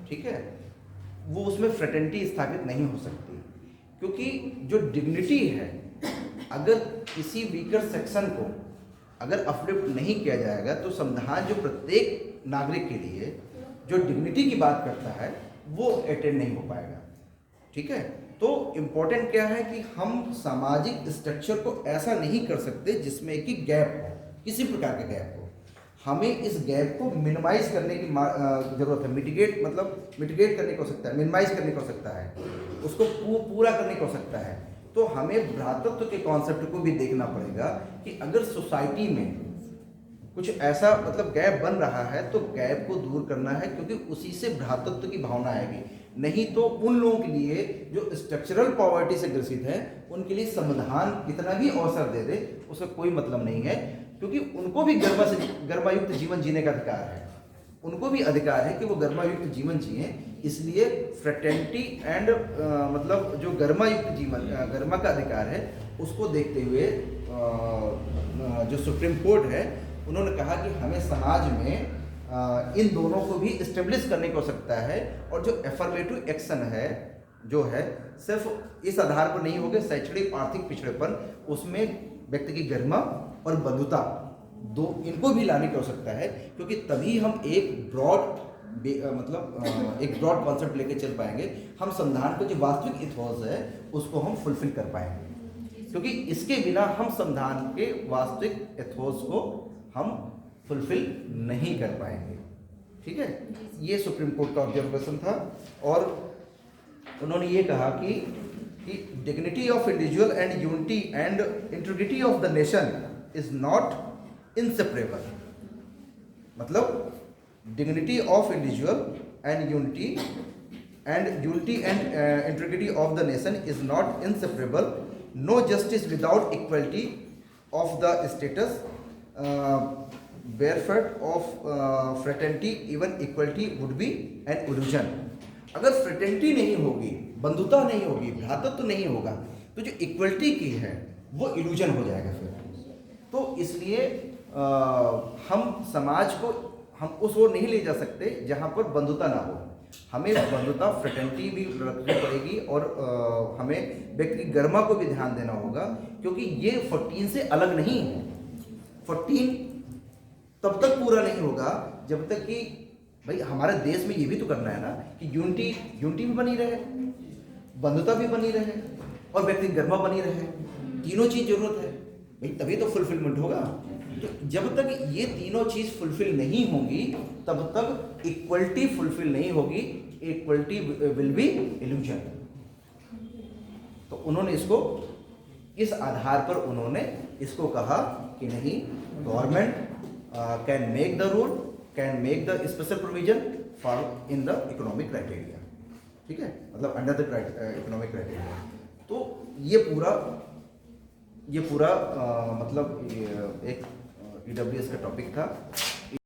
ठीक है, वो उसमें फ्रेटर्निटी स्थापित नहीं हो सकती, क्योंकि जो डिग्निटी है, अगर किसी वीकर सेक्शन को अगर अपलिफ्ट नहीं किया जाएगा तो संविधान जो प्रत्येक नागरिक के लिए जो डिग्निटी की बात करता है वो अटेंड नहीं हो पाएगा, ठीक है। तो इम्पोर्टेंट क्या है कि हम सामाजिक स्ट्रक्चर को ऐसा नहीं कर सकते जिसमें कि गैप हो, किसी प्रकार का गैप हो। हमें इस गैप को मिनिमाइज करने की जरूरत है। मिटिगेट करने को सकता है, मिनिमाइज करने को सकता है, उसको पूरा करने को सकता है। तो हमें भ्रातृत्व के कॉन्सेप्ट को भी देखना पड़ेगा कि अगर सोसाइटी में कुछ ऐसा गैप बन रहा है तो गैप को दूर करना है, क्योंकि उसी से भ्रातृत्व की भावना आएगी। नहीं तो उन लोगों के लिए जो स्ट्रक्चरल पॉवर्टी से ग्रसित हैं उनके लिए संविधान कितना भी अवसर दे दे उसका कोई मतलब नहीं है, क्योंकि उनको भी गर्भायुक्त जीवन जीने का अधिकार है। उनको भी अधिकार है कि वो गर्भायुक्त जीवन जिए। इसलिए फ्रेटर्निटी एंड जो गर्मा का अधिकार है उसको देखते हुए जो सुप्रीम कोर्ट है उन्होंने कहा कि हमें समाज में इन दोनों को भी इस्टेब्लिश करने को सकता है। और जो एफर्मेटिव एक्शन है जो है सिर्फ इस आधार पर नहीं होगा शैक्षणिक आर्थिक पिछड़ेपन, उसमें व्यक्ति की गरिमा और बंधुता दो इनको भी लाने की आवश्यकता है, क्योंकि तभी हम एक ब्रॉड कॉन्सेप्ट लेके चल पाएंगे। हम संविधान का जो वास्तविक इथोस है उसको हम फुलफिल कर पाएंगे, क्योंकि इसके बिना हम संविधान के वास्तविक इथोस को हम फुलफिल नहीं कर पाएंगे, ठीक है। ये सुप्रीम कोर्ट का ऑब्जर्वेशन था। और उन्होंने ये कहा कि dignity of individual and unity and integrity of the nation is not inseparable. Dignity of individual and unity and integrity of the nation is not inseparable. No justice without equality of the status bereft of fraternity even equality would be an illusion. अगर fraternity नहीं होगी, बंधुता नहीं होगी, भ्रातृत्व नहीं होगा, तो जो इक्वलिटी की है वो इल्यूजन हो जाएगा फिर। तो इसलिए हम समाज को हम उस ओर नहीं ले जा सकते जहाँ पर बंधुता ना हो। हमें बंधुता फ्रेटर्निटी भी रखनी पड़ेगी और हमें व्यक्ति की गरिमा को भी ध्यान देना होगा, क्योंकि ये 14 से अलग नहीं है। 14 तब तक पूरा नहीं होगा जब तक कि भाई हमारे देश में ये भी तो करना है ना कि यूनिटी भी बनी रहे, बंधुता भी बनी रहे और व्यक्ति की गरिमा बनी रहे। तीनों चीज जरूरत है भाई, तभी तो फुलफिलमेंट होगा। तो जब तक ये तीनों चीज फुलफिल नहीं होंगी तब तक इक्वलिटी फुलफिल नहीं होगी। Equality will be illusion. तो उन्होंने इसको इस आधार पर उन्होंने इसको कहा कि नहीं, government can make the rule, can make the special provision for in the economic criteria, ठीक है, अंडर द इकोनॉमिक क्राइटेरिया। तो ये पूरा एक EWS का टॉपिक था।